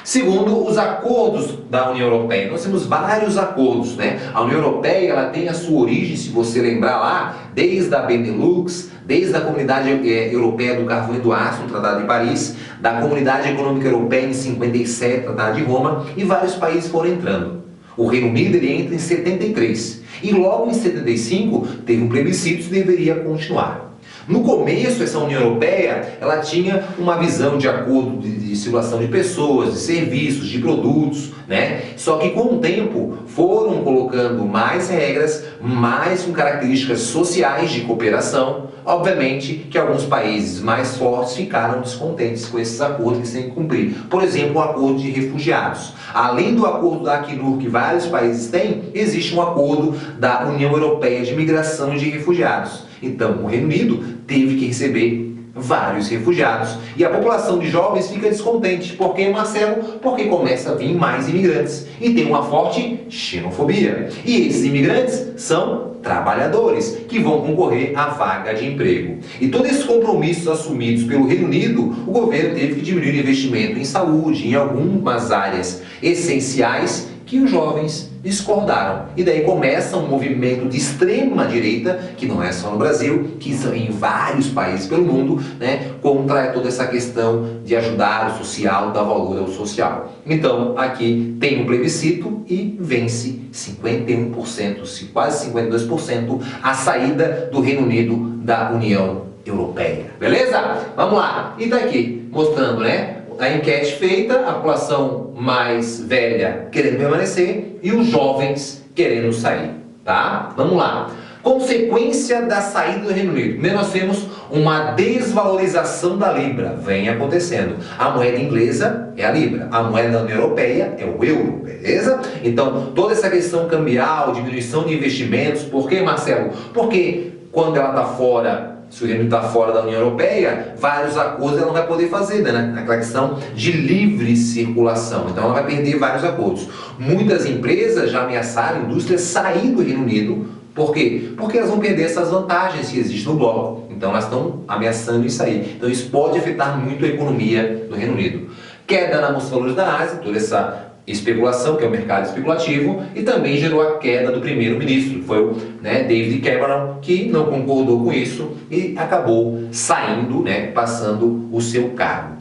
Segundo, os acordos da União Europeia. Nós temos vários acordos, né? A União Europeia, ela tem a sua origem, se você lembrar lá, desde a Benelux, desde a Comunidade Europeia do Carvão e do Aço, no Tratado de Paris, da Comunidade Econômica Europeia em 57, Tratado de Roma, e vários países foram entrando. O Reino Unido ele entra em 73 e logo em 75 teve um plebiscito se deveria continuar. No começo, essa União Europeia ela tinha uma visão de acordo de circulação de pessoas, de serviços, de produtos, né? Só que com o tempo foram colocando mais regras, mais com características sociais de cooperação. Obviamente que alguns países mais fortes ficaram descontentes com esses acordos que têm que cumprir. Por exemplo, o acordo de refugiados. Além do acordo da Acnur que vários países têm, existe um acordo da União Europeia de Migração e de Refugiados. Então, o Reino Unido teve que receber vários refugiados. E a população de jovens fica descontente. Por quê, Marcelo? Porque começa a vir mais imigrantes. E tem uma forte xenofobia. E esses imigrantes são trabalhadores que vão concorrer à vaga de emprego. E todos esses compromissos assumidos pelo Reino Unido, o governo teve que diminuir o investimento em saúde, em algumas áreas essenciais que os jovens discordaram. E daí começa um movimento de extrema direita, que não é só no Brasil, que são em vários países pelo mundo, né, contra toda essa questão de ajudar o social, dar valor ao social. Então, aqui tem um plebiscito e vence 51%, quase 52%, a saída do Reino Unido da União Europeia. Beleza? Vamos lá. E tá aqui, mostrando, né? A enquete feita, a população mais velha querendo permanecer e os jovens querendo sair, tá? Vamos lá. Consequência da saída do Reino Unido. Primeiro nós temos uma desvalorização da Libra, vem acontecendo. A moeda inglesa é a Libra, a moeda da União Europeia é o euro, beleza? Então, toda essa questão cambial, diminuição de investimentos, por que, Marcelo? Porque quando ela está fora, se o Reino Unido está fora da União Europeia, vários acordos ela não vai poder fazer, né? Naquela questão de livre circulação. Então ela vai perder vários acordos. Muitas empresas já ameaçaram a indústria sair do Reino Unido. Por quê? Porque elas vão perder essas vantagens que existem no bloco. Então elas estão ameaçando isso aí. Então isso pode afetar muito a economia do Reino Unido. Queda na bolsa de valores da Ásia, toda essa especulação, que é o mercado especulativo, e também gerou a queda do primeiro-ministro, que foi o David Cameron, que não concordou com isso e acabou saindo, passando o seu cargo.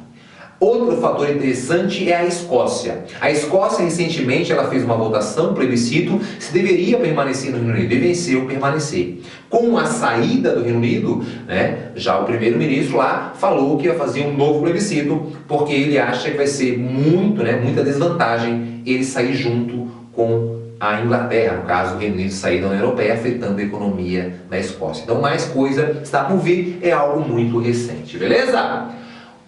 Outro fator interessante é a Escócia. A Escócia, recentemente, ela fez uma votação, um plebiscito, se deveria permanecer no Reino Unido, e venceu permanecer. Com a saída do Reino Unido, já o primeiro-ministro lá falou que ia fazer um novo plebiscito, porque ele acha que vai ser muita desvantagem ele sair junto com a Inglaterra, no caso o Reino Unido sair da União Europeia, afetando a economia da Escócia. Então mais coisa está por vir, é algo muito recente, beleza?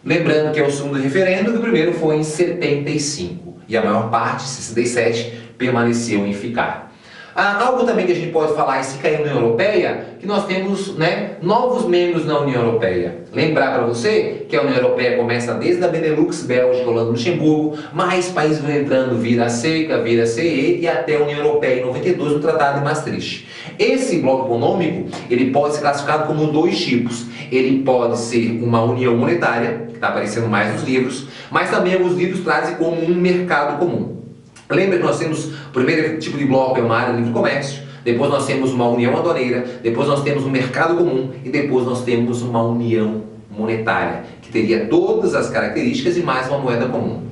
Lembrando que é o segundo referendo, que o primeiro foi em 75 e a maior parte, 67, permaneceu em ficar. Algo também que a gente pode falar, se cair na União Europeia, que nós temos novos membros na União Europeia. Lembrar para você que a União Europeia começa desde a Benelux, Bélgica, Holanda, Luxemburgo, mais países vão entrando, vira a CECA, vira a CE e até a União Europeia em 92 no Tratado de Maastricht. Esse bloco econômico, ele pode ser classificado como dois tipos. Ele pode ser uma união monetária, que está aparecendo mais nos livros, mas também alguns livros trazem como um mercado comum. Lembra que nós temos, o primeiro tipo de bloco é uma área de livre comércio, depois nós temos uma união aduaneira, depois nós temos um mercado comum e depois nós temos uma união monetária, que teria todas as características e mais uma moeda comum.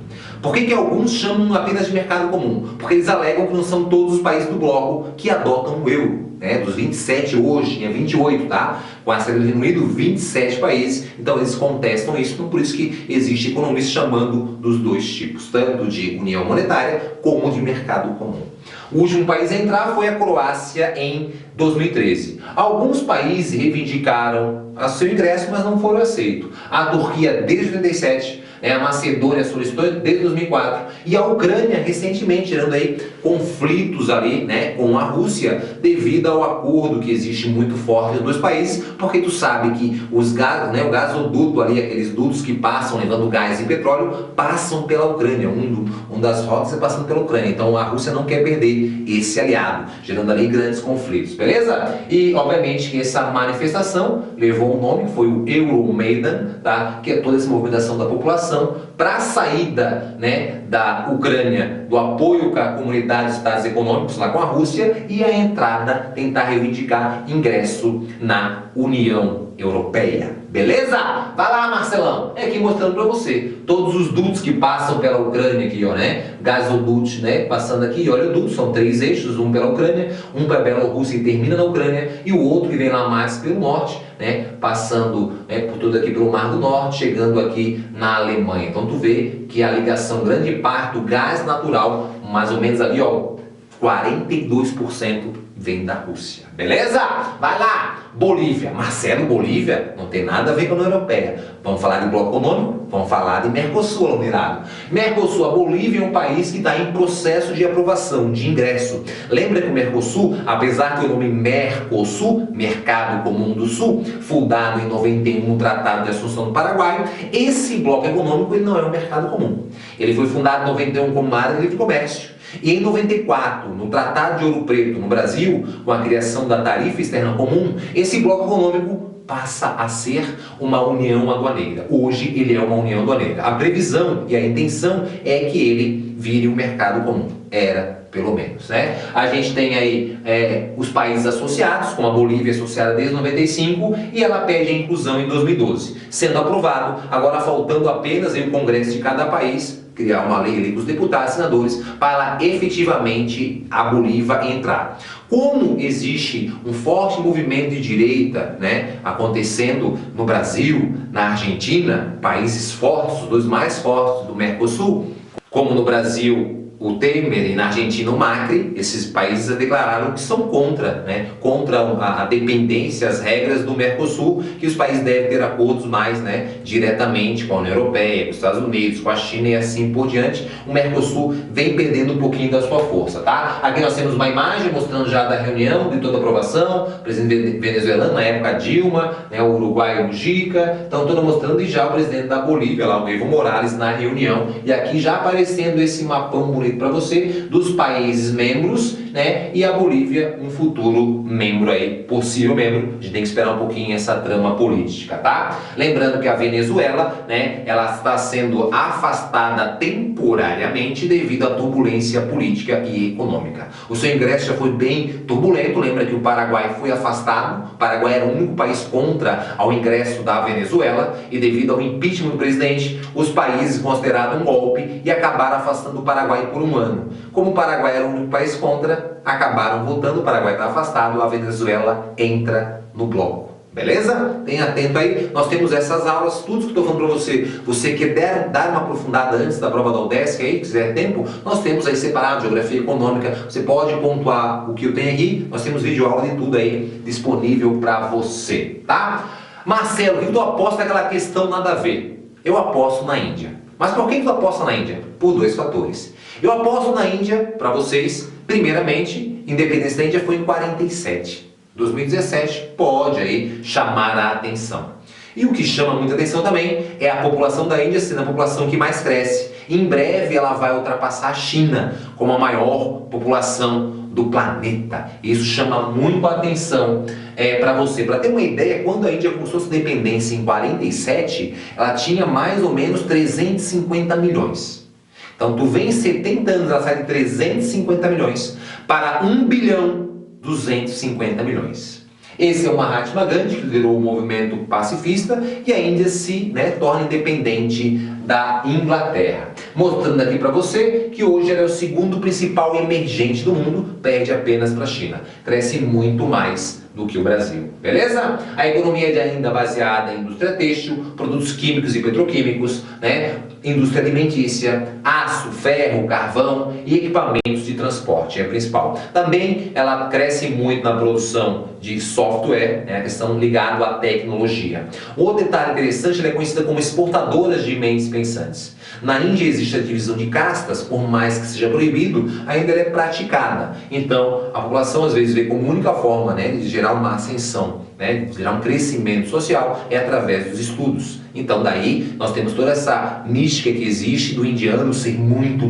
Por que alguns chamam apenas de mercado comum? Porque eles alegam que não são todos os países do bloco que adotam o euro. Dos 27 hoje, tinha 28, tá? Com a saída do Reino Unido, 27 países. Então eles contestam isso, então por isso que existe economistas chamando dos dois tipos, tanto de união monetária como de mercado comum. O último país a entrar foi a Croácia em 2013. Alguns países reivindicaram o seu ingresso, mas não foram aceitos. A Turquia desde 87, a Macedônia solicitou desde 2004 e a Ucrânia recentemente, gerando aí conflitos ali, com a Rússia devido ao acordo que existe muito forte entre os dois países, porque tu sabe que os gás, o gasoduto ali, aqueles dutos que passam levando gás e petróleo, passam pela Ucrânia, um das rotas é passando pela Ucrânia, então a Rússia não quer perder esse aliado, gerando ali grandes conflitos, beleza? E obviamente que essa manifestação levou um nome, que foi o Euromaidan, tá? Que é toda essa movimentação da população para a saída da Ucrânia, do apoio à comunidade de estados econômicos lá com a Rússia e a entrada, tentar reivindicar ingresso na União Europeia. Beleza? Vai lá, Marcelão. É aqui mostrando para você todos os dutos que passam pela Ucrânia aqui, ó, gasodutos, passando aqui, olha o duto, são 3 eixos, um pela Ucrânia, um para a Bielorrússia e termina na Ucrânia, e o outro que vem lá mais pelo norte, passando por tudo aqui pelo Mar do Norte, chegando aqui na Alemanha. Então tu vê que a ligação, grande parte do gás natural, mais ou menos ali, ó, 42% vem da Rússia. Beleza? Vai lá! Bolívia. Marcelo, Bolívia não tem nada a ver com a União Europeia. Vamos falar de bloco econômico? Vamos falar de Mercosul, almirado. Mercosul, a Bolívia é um país que está em processo de aprovação, de ingresso. Lembra que o Mercosul, apesar que o nome Mercosul, Mercado Comum do Sul, fundado em 91 no Tratado de Assunção do Paraguai, esse bloco econômico ele não é um mercado comum. Ele foi fundado em 91 como uma área de livre comércio. E em 94, no Tratado de Ouro Preto, no Brasil, com a criação da Tarifa Externa Comum, esse bloco econômico passa a ser uma união aduaneira. Hoje ele é uma união aduaneira. A previsão e a intenção é que ele vire um mercado comum. Era pelo menos, né? A gente tem aí os países associados, como a Bolívia associada desde 95, e ela pede a inclusão em 2012, sendo aprovado, agora faltando apenas em o Congresso de cada país criar uma lei ali com os deputados e senadores para efetivamente a Bolívia entrar. Como existe um forte movimento de direita, né, acontecendo no Brasil, na Argentina, países fortes, os dois mais fortes do Mercosul, como no Brasil o Temer e na Argentina o Macri, esses países declararam que são contra, né, contra a dependência, as regras do Mercosul, que os países devem ter acordos mais, né, diretamente com a União Europeia, com os Estados Unidos, com a China e assim por diante. O Mercosul vem perdendo um pouquinho da sua força, tá? Aqui nós temos uma imagem mostrando já da reunião, de toda a aprovação, presidente venezuelano, na época Dilma, né, o Uruguai, o Mujica, estão todos mostrando, e já o presidente da Bolívia, lá, o Evo Morales, na reunião, e aqui já aparecendo esse mapão bonito para você dos países membros, né, e a Bolívia um futuro membro aí, possível membro. A gente tem que esperar um pouquinho essa trama política, tá? Lembrando que a Venezuela, né, ela está sendo afastada temporariamente devido à turbulência política e econômica. O seu ingresso já foi bem turbulento. Lembra que o Paraguai foi afastado. O Paraguai era o único país contra ao ingresso da Venezuela, e devido ao impeachment do presidente, os países consideraram um golpe e acabaram afastando o Paraguai por um ano. Como o Paraguai era o único país contra, acabaram votando, o Paraguai está afastado, a Venezuela entra no bloco. Beleza? Tenha atento aí, nós temos essas aulas, tudo que estou falando para você. Você quer dar uma aprofundada antes da prova da UDESC aí, quiser tempo, nós temos aí separado, geografia econômica, você pode pontuar o que eu tenho aqui, nós temos vídeo aula de tudo aí disponível para você, tá? Marcelo, o que tu aposta naquela questão nada a ver? Eu aposto na Índia. Mas por que tu aposta na Índia? Por dois fatores. Eu aposto na Índia, para vocês, primeiramente, a independência da Índia foi em 47. 2017 pode aí chamar a atenção. E o que chama muita atenção também é a população da Índia sendo a população que mais cresce. Em breve ela vai ultrapassar a China como a maior população do planeta. Isso chama muito a atenção para você. Para ter uma ideia, quando a Índia começou sua independência em 47, ela tinha mais ou menos 350 milhões. Então tu vem em 70 anos, ela sai de 350 milhões para 1 bilhão 250 milhões. Esse é o Mahatma Gandhi, que liderou o movimento pacifista, e a Índia se torna independente da Inglaterra. Mostrando aqui para você que hoje ela é o segundo principal emergente do mundo, perde apenas para a China. Cresce muito mais do que o Brasil, beleza? A economia é ainda baseada em indústria têxtil, produtos químicos e petroquímicos, né? Indústria alimentícia, aço, ferro, carvão e equipamentos de transporte é a principal. Também ela cresce muito na produção de software, né? A questão ligada à tecnologia. Outro detalhe interessante, ela é conhecida como exportadora de mentes pensantes. Na Índia existe a divisão de castas, por mais que seja proibido, ainda ela é praticada. Então, a população às vezes vê como única forma, né, de gerar uma ascensão, né, de gerar um crescimento social é através dos estudos. Então daí nós temos toda essa mística que existe do indiano ser muito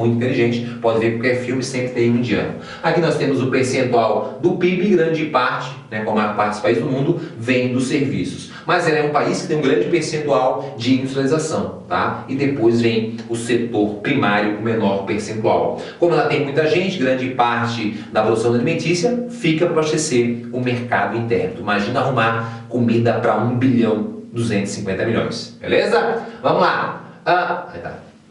inteligente. Pode ver que qualquer filme sempre tem um indiano. Aqui nós temos o percentual do PIB, grande parte, né, como a maior parte dos países do mundo, vem dos serviços. Mas ele é um país que tem um grande percentual de industrialização, tá? E depois vem o setor primário com menor percentual. Como ela tem muita gente, grande parte da produção alimentícia fica para abastecer o mercado interno. Imagina arrumar comida para 1 bilhão 250 milhões. Beleza? Vamos lá.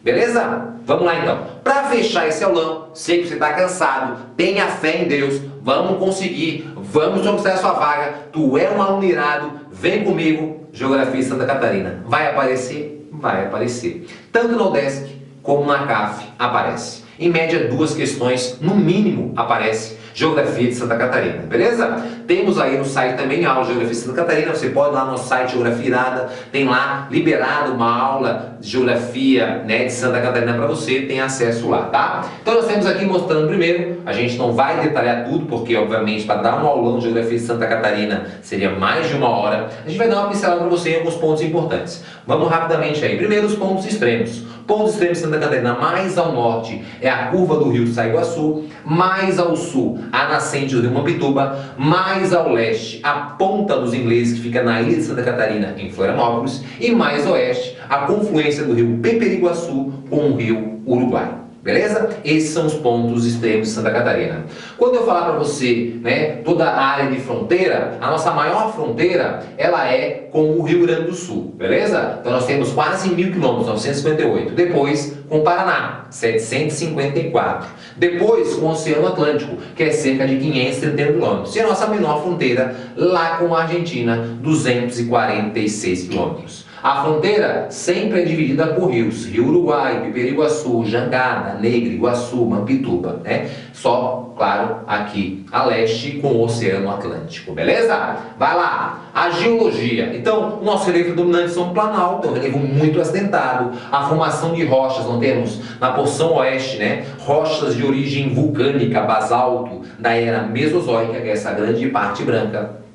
Beleza? Vamos lá então. Para fechar esse aulão, sei que você está cansado, tenha fé em Deus, vamos conseguir, vamos conquistar a sua vaga. Tu é um aluno irado, vem comigo, Geografia Santa Catarina. Vai aparecer? Vai aparecer. Tanto no UDESC como na CAF aparece. Em média, 2 questões, no mínimo, aparece Geografia de Santa Catarina, beleza? Temos aí no site também aula de Geografia de Santa Catarina, você pode ir lá no site Geografia Irada, tem lá liberado uma aula de Geografia, né, de Santa Catarina para você, tem acesso lá, tá? Então nós temos aqui mostrando primeiro, a gente não vai detalhar tudo, porque obviamente para dar um aulão de Geografia de Santa Catarina seria mais de 1 hora, a gente vai dar uma pincelada para você em alguns pontos importantes. Vamos rapidamente aí, primeiro os pontos extremos. Ponto extremo de Santa Catarina, mais ao norte é a curva do rio Saiguaçu, mais ao sul a nascente do rio Mampituba, mais ao leste a ponta dos ingleses que fica na ilha de Santa Catarina, em Florianópolis, e mais oeste a confluência do rio Peperiguaçu com o rio Uruguai. Beleza? Esses são os pontos extremos de Santa Catarina. Quando eu falar para você, né, toda a área de fronteira, a nossa maior fronteira, ela é com o Rio Grande do Sul, beleza? Então nós temos quase 1.000 quilômetros, 958. Depois com o Paraná, 754. Depois com o Oceano Atlântico, que é cerca de 531 quilômetros. E a nossa menor fronteira lá com a Argentina, 246 quilômetros. A fronteira sempre é dividida por rios: Rio Uruguai, Piperiguaçu, Jangada, Negre, Iguaçu, Mampituba, né? Só, claro, aqui a leste com o Oceano Atlântico, beleza? Vai lá, a geologia. Então, o nosso relevo dominante São Planalto é um relevo muito acidentado. A formação de rochas, nós temos na porção oeste, né? Rochas de origem vulcânica, basalto, da era Mesozoica, que é essa grande parte branca.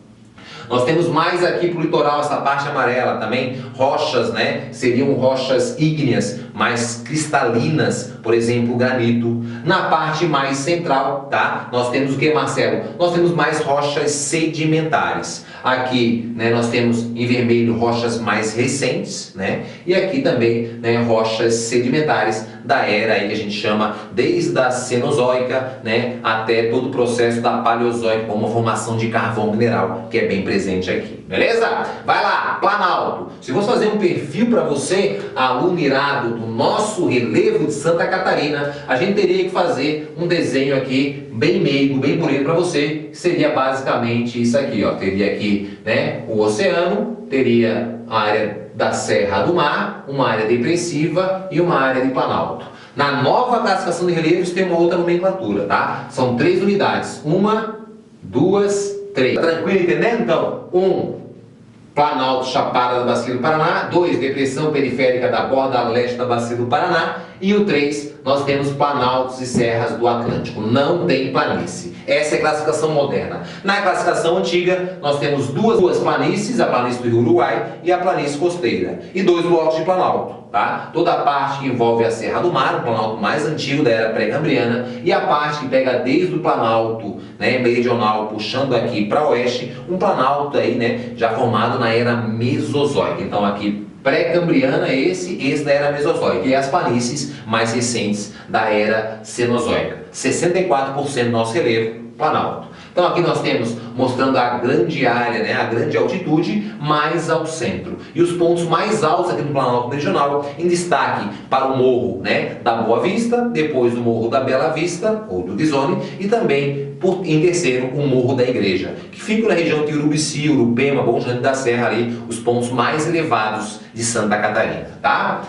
Nós temos mais aqui para o litoral, essa parte amarela também, rochas, né? Seriam rochas ígneas, mais cristalinas, por exemplo, granito. Na parte mais central, tá? Nós temos o que, Marcelo? Nós temos mais rochas sedimentares. Aqui, né, nós temos em vermelho rochas mais recentes, né? E aqui também, né, rochas sedimentares da era aí que a gente chama desde a Cenozoica, né, até todo o processo da Paleozoica, com uma formação de carvão mineral que é bem presente aqui, beleza? Vai lá, Planalto. Se fosse fazer um perfil para você, aluno irado do nosso relevo de Santa Catarina, a gente teria que fazer um desenho aqui bem meigo, bem bonito para você, que seria basicamente isso aqui, ó. Teria aqui, né, o oceano, teria a área da Serra do Mar, uma área depressiva e uma área de Planalto. Na nova classificação de relevos tem uma outra nomenclatura, tá? São 3 unidades. 1, 2, 3. Tá tranquilo entendendo? Então, 1, Planalto Chapada da Bacia do Paraná. 2, depressão periférica da borda leste da Bacia do Paraná. E o 3, nós temos planaltos e serras do Atlântico. Não tem planície. Essa é a classificação moderna. Na classificação antiga, nós temos duas planícies, a planície do Rio Uruguai e a planície costeira. E 2 blocos de planalto. Tá? Toda a parte que envolve a Serra do Mar, o planalto mais antigo da era pré-cambriana, e a parte que pega desde o planalto, né, meridional, puxando aqui para oeste, um planalto aí, né, já formado na era Mesozoica. Então aqui pré-cambriana esse da era Mesozoica, e as planícies mais recentes da era Cenozoica. 64% do nosso relevo, planalto. Então aqui nós temos mostrando a grande área, né, a grande altitude, mais ao centro. E os pontos mais altos aqui do Planalto Meridional, em destaque para o morro, né, da Boa Vista, depois o morro da Bela Vista, ou do Guizone, e também, em terceiro, o Morro da Igreja, que fica na região de Urubici, Urupema, Bom Jardim da Serra, ali, os pontos mais elevados de Santa Catarina, tá?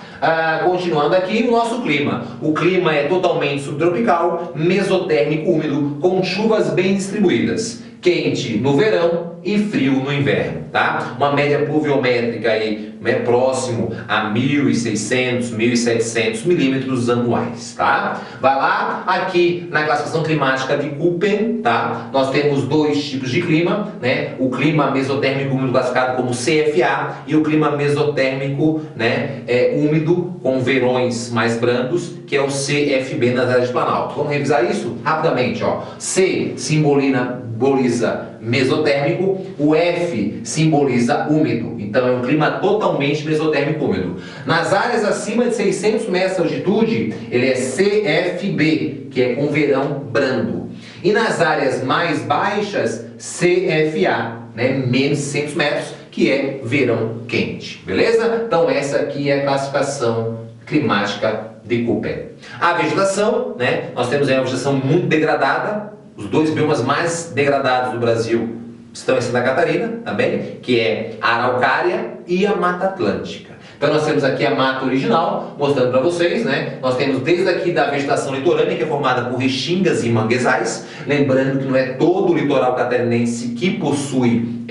Continuando aqui, o nosso clima. O clima é totalmente subtropical, mesotérmico úmido, com chuvas bem distribuídas. Quente no verão e frio no inverno, tá? Uma média pluviométrica aí, né, próximo a 1.600, 1.700 milímetros anuais, tá? Vai lá, aqui na classificação climática de Köppen, tá? Nós temos 2 tipos de clima, né? O clima mesotérmico úmido classificado como CFA e o clima mesotérmico, né, úmido com verões mais brandos, que é o CFB nas áreas de Planalto. Vamos revisar isso rapidamente, ó. C simboliza mesotérmico, o F simboliza úmido. Então é um clima totalmente mesotérmico úmido. Nas áreas acima de 600 metros de altitude, ele é CFB, que é com verão brando. E nas áreas mais baixas, CFA, né, menos de 600 metros, que é verão quente. Beleza? Então essa aqui é a classificação climática de Köppen. A vegetação, né, nós temos aí uma vegetação muito degradada. Os 2 biomas mais degradados do Brasil estão em Santa Catarina também, que é a Araucária e a Mata Atlântica. Então nós temos aqui a mata original, mostrando para vocês, né? Nós temos desde aqui da vegetação litorânea, que é formada por restingas e manguezais. Lembrando que não é todo o litoral catarinense que possui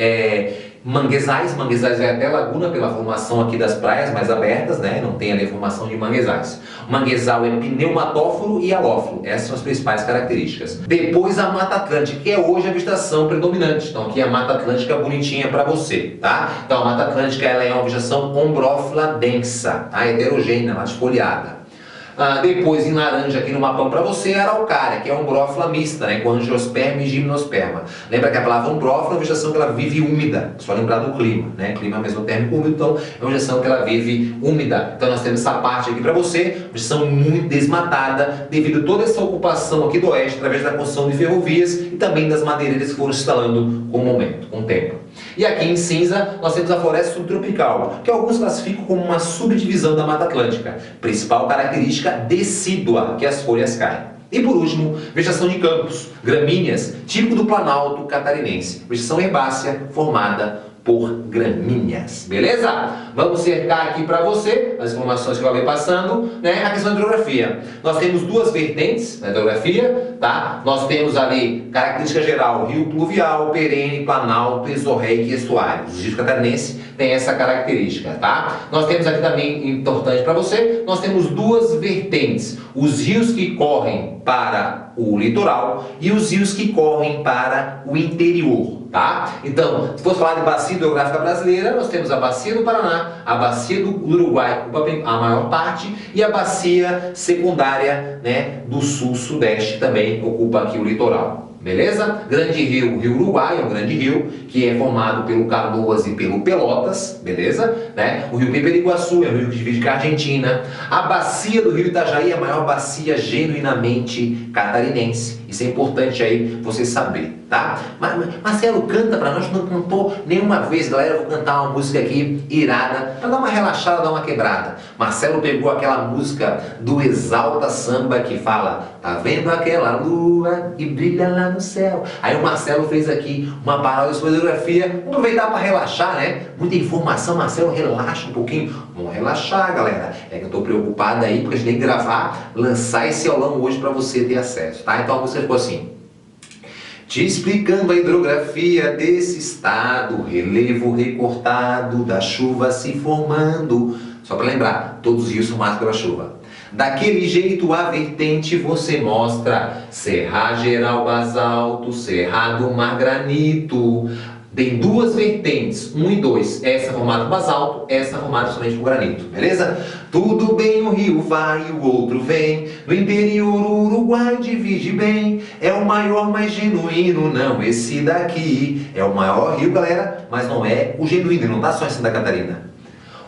manguezais vai até laguna pela formação aqui das praias mais abertas, né? Não tem ali a formação de manguezais. O manguezal é pneumatóforo e halófilo, essas são as principais características. Depois a Mata Atlântica, que é hoje a vegetação predominante. Então aqui a Mata Atlântica bonitinha para você, tá? Então a Mata Atlântica ela é uma vegetação ombrófila densa, tá? Heterogênea, latifoliada. Depois, em laranja, aqui no mapão para você, araucária, que é umbrófila mista, né, com angiosperma e gimnosperma. Lembra que a palavra umbrófila é uma vegetação que ela vive úmida, só lembrar do clima, né? Clima mesotérmico úmido, então é uma vegetação que ela vive úmida. Então nós temos essa parte aqui para você, vegetação muito desmatada, devido a toda essa ocupação aqui do oeste, através da construção de ferrovias e também das madeireiras que foram se instalando com o momento, com o tempo. E aqui em cinza nós temos a floresta subtropical, que alguns classificam como uma subdivisão da Mata Atlântica. Principal característica decídua, que as folhas caem. E por último, vegetação de campos, gramíneas, típico do Planalto catarinense. Vegetação herbácea formada por gramíneas, beleza? Vamos cercar aqui para você as informações que eu acabei passando, né? A questão da hidrografia. Nós temos duas vertentes na hidrografia, tá? Nós temos ali característica geral, rio pluvial, perene, planalto, exorreico e estuário. Os rios catarinenses têm essa característica, tá? Nós temos aqui também, importante para você, nós temos duas vertentes. Os rios que correm para o litoral e os rios que correm para o interior. Tá? Então, se fosse falar de bacia hidrográfica brasileira, nós temos a bacia do Paraná, a bacia do Uruguai, a maior parte, e a bacia secundária, né, do sul-sudeste também ocupa aqui o litoral. Beleza? Grande rio, Rio Uruguai, é um grande rio que é formado pelo Canoas e pelo Pelotas, beleza? Né? O rio Peperiguaçu é um rio que divide com a Argentina. A bacia do rio Itajaí é a maior bacia genuinamente catarinense. Isso é importante aí você saber, tá? Marcelo, canta pra nós, não cantou nenhuma vez, galera. Eu vou cantar uma música aqui irada, pra dar uma relaxada, dar uma quebrada. Marcelo pegou aquela música do Exalta Samba que fala: tá vendo aquela lua que brilha lá no céu? Aí o Marcelo fez aqui uma paródia sobre hidrografia. Vamos aproveitar para relaxar, né? Muita informação, Marcelo, relaxa um pouquinho. Vamos relaxar, galera. É que eu tô preocupado aí, porque a gente tem que gravar, lançar esse aulão hoje para você ter acesso, tá? Então a música ficou assim: te explicando a hidrografia desse estado, relevo recortado da chuva se formando. Só para lembrar, todos os rios formados pela chuva. Daquele jeito a vertente você mostra: Serra Geral Basalto, Cerrado Mar Granito. Tem duas vertentes, 1 e 2, essa formada por basalto, essa formada somente por granito, beleza? Tudo bem, o rio vai e o outro vem, no interior o Uruguai divide bem, é o maior, mais genuíno, não esse daqui. É o maior rio, galera, mas não é o genuíno, não tá só em Santa Catarina.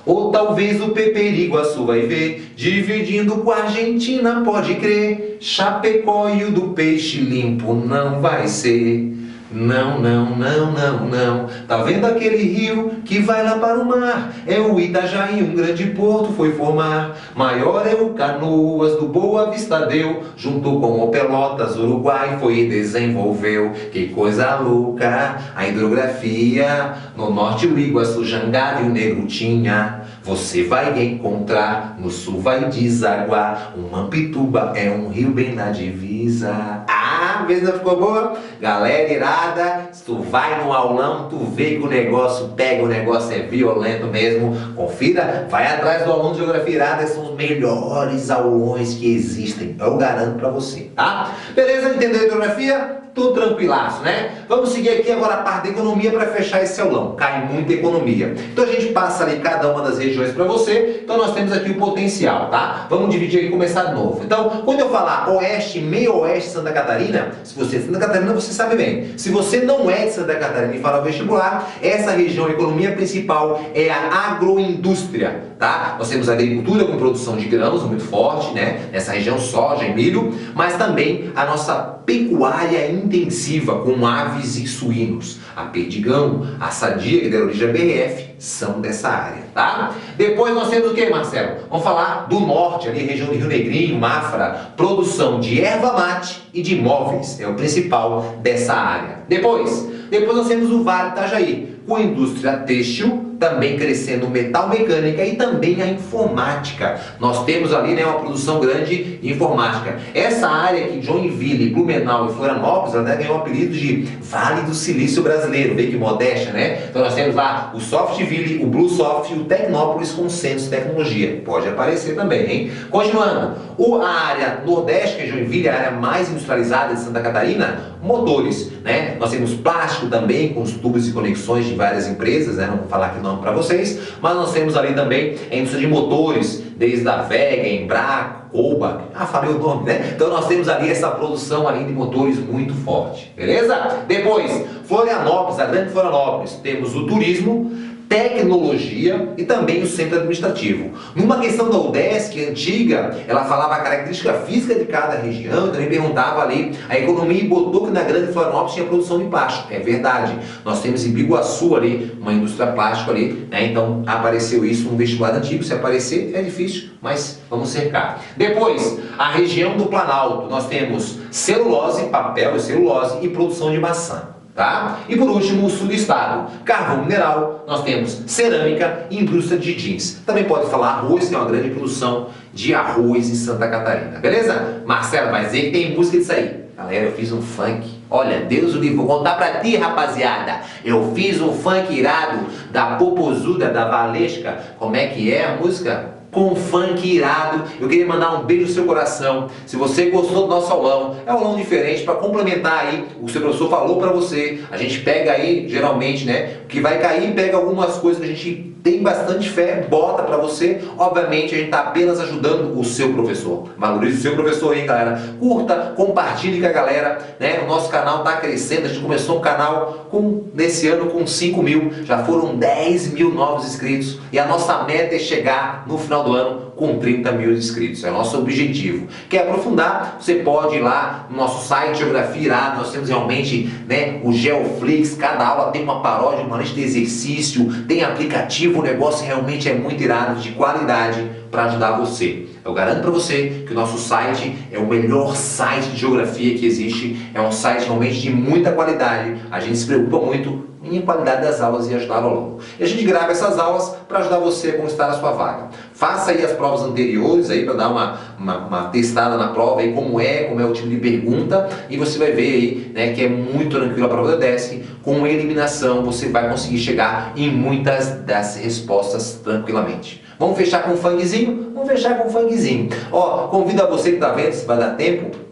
Ou talvez o Peperiguaçu vai ver, dividindo com a Argentina, pode crer, Chapecó e o do peixe limpo não vai ser. Não, não, não, não, não. Tá vendo aquele rio que vai lá para o mar? É o Itajaí, um grande porto foi formar. Maior é o Canoas, do Boa Vista deu, junto com o Pelotas, Uruguai foi e desenvolveu. Que coisa louca, a hidrografia. No norte o Iguaçu, Jangada e o Negro tinha. Você vai encontrar, no sul vai desaguar. O Mampituba é um rio bem na divisa. A vez não ficou boa? Galera irada, se tu vai no aulão, tu vê que o negócio pega, o negócio é violento mesmo. Confira, vai atrás do aulão de Geografia Irada, são os melhores aulões que existem, eu garanto pra você, tá? Beleza? Entendeu a geografia? Tudo tranquilaço, né? Vamos seguir aqui agora a parte da economia para fechar esse aulão. Cai muita economia. Então a gente passa ali cada uma das regiões para você. Então nós temos aqui o potencial, tá? Vamos dividir aqui e começar de novo. Então, quando eu falar oeste, meio oeste de Santa Catarina, se você é de Santa Catarina, você sabe bem. Se você não é de Santa Catarina e fala vestibular, essa região, a economia principal é a agroindústria, tá? Nós temos a agricultura com produção de grãos muito forte, né? Nessa região, soja e milho, mas também a nossa pecuária intensiva com aves e suínos. A perdigão, a sadia, que deram origem à BRF, são dessa área, tá? Depois nós temos o que, Marcelo? Vamos falar do norte, ali, região de Rio Negrinho, Mafra, produção de erva mate e de móveis, é o principal dessa área. Depois nós temos o Vale do Itajaí, com a indústria têxtil, também crescendo metal mecânica e também a informática. Nós temos ali, né, uma produção grande de informática. Essa área aqui, Joinville, Blumenau e Florianópolis, ela ganhou o apelido de Vale do Silício Brasileiro. Vê que modéstia, né? Então nós temos lá o Software Joinville, o BlueSoft e o Tecnópolis com Centros de Tecnologia. Pode aparecer também, hein? Continuando, a área Nordeste, que é Joinville, a área mais industrializada de Santa Catarina, motores, né? Nós temos plástico também, com os tubos e conexões de várias empresas, né? Não vou falar aqui não para vocês, mas nós temos ali também a indústria de motores, desde a Vega, Embraco, Colba, falei o nome, né? Então nós temos ali essa produção ali de motores muito forte, beleza? Depois, Florianópolis, a grande Florianópolis, temos o turismo, tecnologia e também o centro administrativo. Numa questão da UDESC antiga, ela falava a característica física de cada região, também perguntava ali a economia e botou que na grande Florianópolis tinha produção de plástico. É verdade, nós temos em Biguaçu ali, uma indústria plástica ali, né? Então apareceu isso no vestibular antigo, se aparecer é difícil, mas vamos cercar. Depois, a região do Planalto, nós temos celulose, papel e celulose e produção de maçã. Tá? E por último, o sul do estado, carvão mineral, nós temos cerâmica e indústria de jeans. Também pode falar arroz, tem uma grande produção de arroz em Santa Catarina, beleza? Marcelo, vai dizer que tem música disso aí. Galera, eu fiz um funk, olha, Deus o livre, vou contar pra ti, rapaziada. Eu fiz um funk irado da Popozuda, da Valesca. Como é que é a música? Com um funk irado. Eu queria mandar um beijo no seu coração. Se você gostou do nosso aulão, é um aulão diferente para complementar aí o que o seu professor falou para você. A gente pega aí, geralmente, né, o que vai cair, pega algumas coisas que a gente tem bastante fé, bota para você. Obviamente, a gente está apenas ajudando o seu professor. Valorize o seu professor aí, galera. Curta, compartilhe com a galera, né? O nosso canal está crescendo. A gente começou um canal nesse ano com 5 mil. Já foram 10 mil novos inscritos. E a nossa meta é chegar no final do ano com 30 mil inscritos. É o nosso objetivo. Quer aprofundar? Você pode ir lá no nosso site Geografia Irada. Nós temos realmente, né, o Geoflix. Cada aula tem uma paródia, uma lista de exercício, tem aplicativo. O negócio realmente é muito irado, de qualidade, para ajudar você. Eu garanto para você que o nosso site é o melhor site de geografia que existe. É um site realmente de muita qualidade. A gente se preocupa muito em qualidade das aulas e ajudar ao aluno. E a gente grava essas aulas para ajudar você a conquistar a sua vaga. Faça aí as provas anteriores aí para dar uma testada na prova aí, como é o tipo de pergunta, e você vai ver aí, né, que é muito tranquilo a prova da DESC. Com eliminação você vai conseguir chegar em muitas das respostas tranquilamente. Vamos fechar com um funkzinho? Vamos fechar com um funkzinho. Ó, convido a você que está vendo, se vai dar tempo.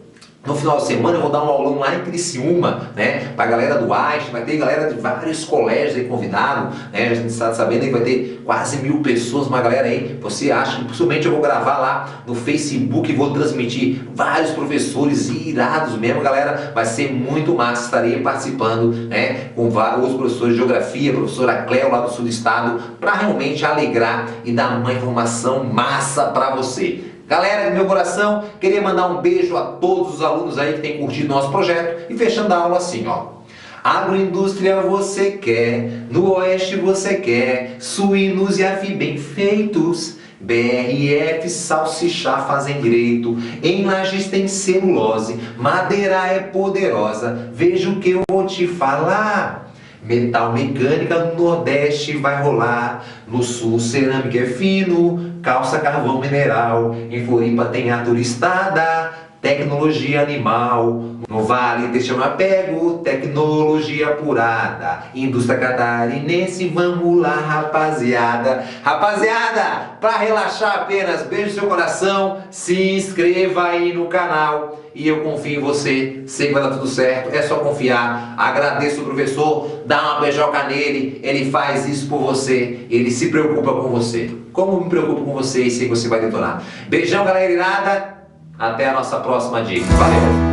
No final de semana eu vou dar um aulão lá em Criciúma, né? Pra galera do Einstein, vai ter galera de vários colégios aí convidado, né? A gente está sabendo aí que vai ter quase 1000 pessoas, uma galera aí. Você acha que possivelmente eu vou gravar lá no Facebook e vou transmitir vários professores irados mesmo, galera. Vai ser muito massa, estarei participando, né? Com vários professores de geografia, professora Cléo lá do sul do estado, para realmente alegrar e dar uma informação massa para você. Galera do meu coração, queria mandar um beijo a todos os alunos aí que têm curtido nosso projeto e fechando a aula assim, ó. Agroindústria você quer, no oeste você quer, suínos e aves bem feitos, BRF, salsichá fazem direito, em Lages tem celulose, madeira é poderosa, veja o que eu vou te falar. Metal mecânica no Nordeste vai rolar, no Sul cerâmica é fino, calça carvão mineral, em Floripa tem a turistada, tecnologia animal, no Vale deixa no apego, tecnologia apurada, indústria catarinense, vamos lá rapaziada. Rapaziada, para relaxar apenas, beijo no seu coração, se inscreva aí no canal. E eu confio em você, sei que vai dar tudo certo, é só confiar. Agradeço o professor, dá uma beijoca nele, ele faz isso por você, ele se preocupa com você. Como me preocupo com você e sei que você vai detonar. Beijão, galera irada, até a nossa próxima dica. Valeu!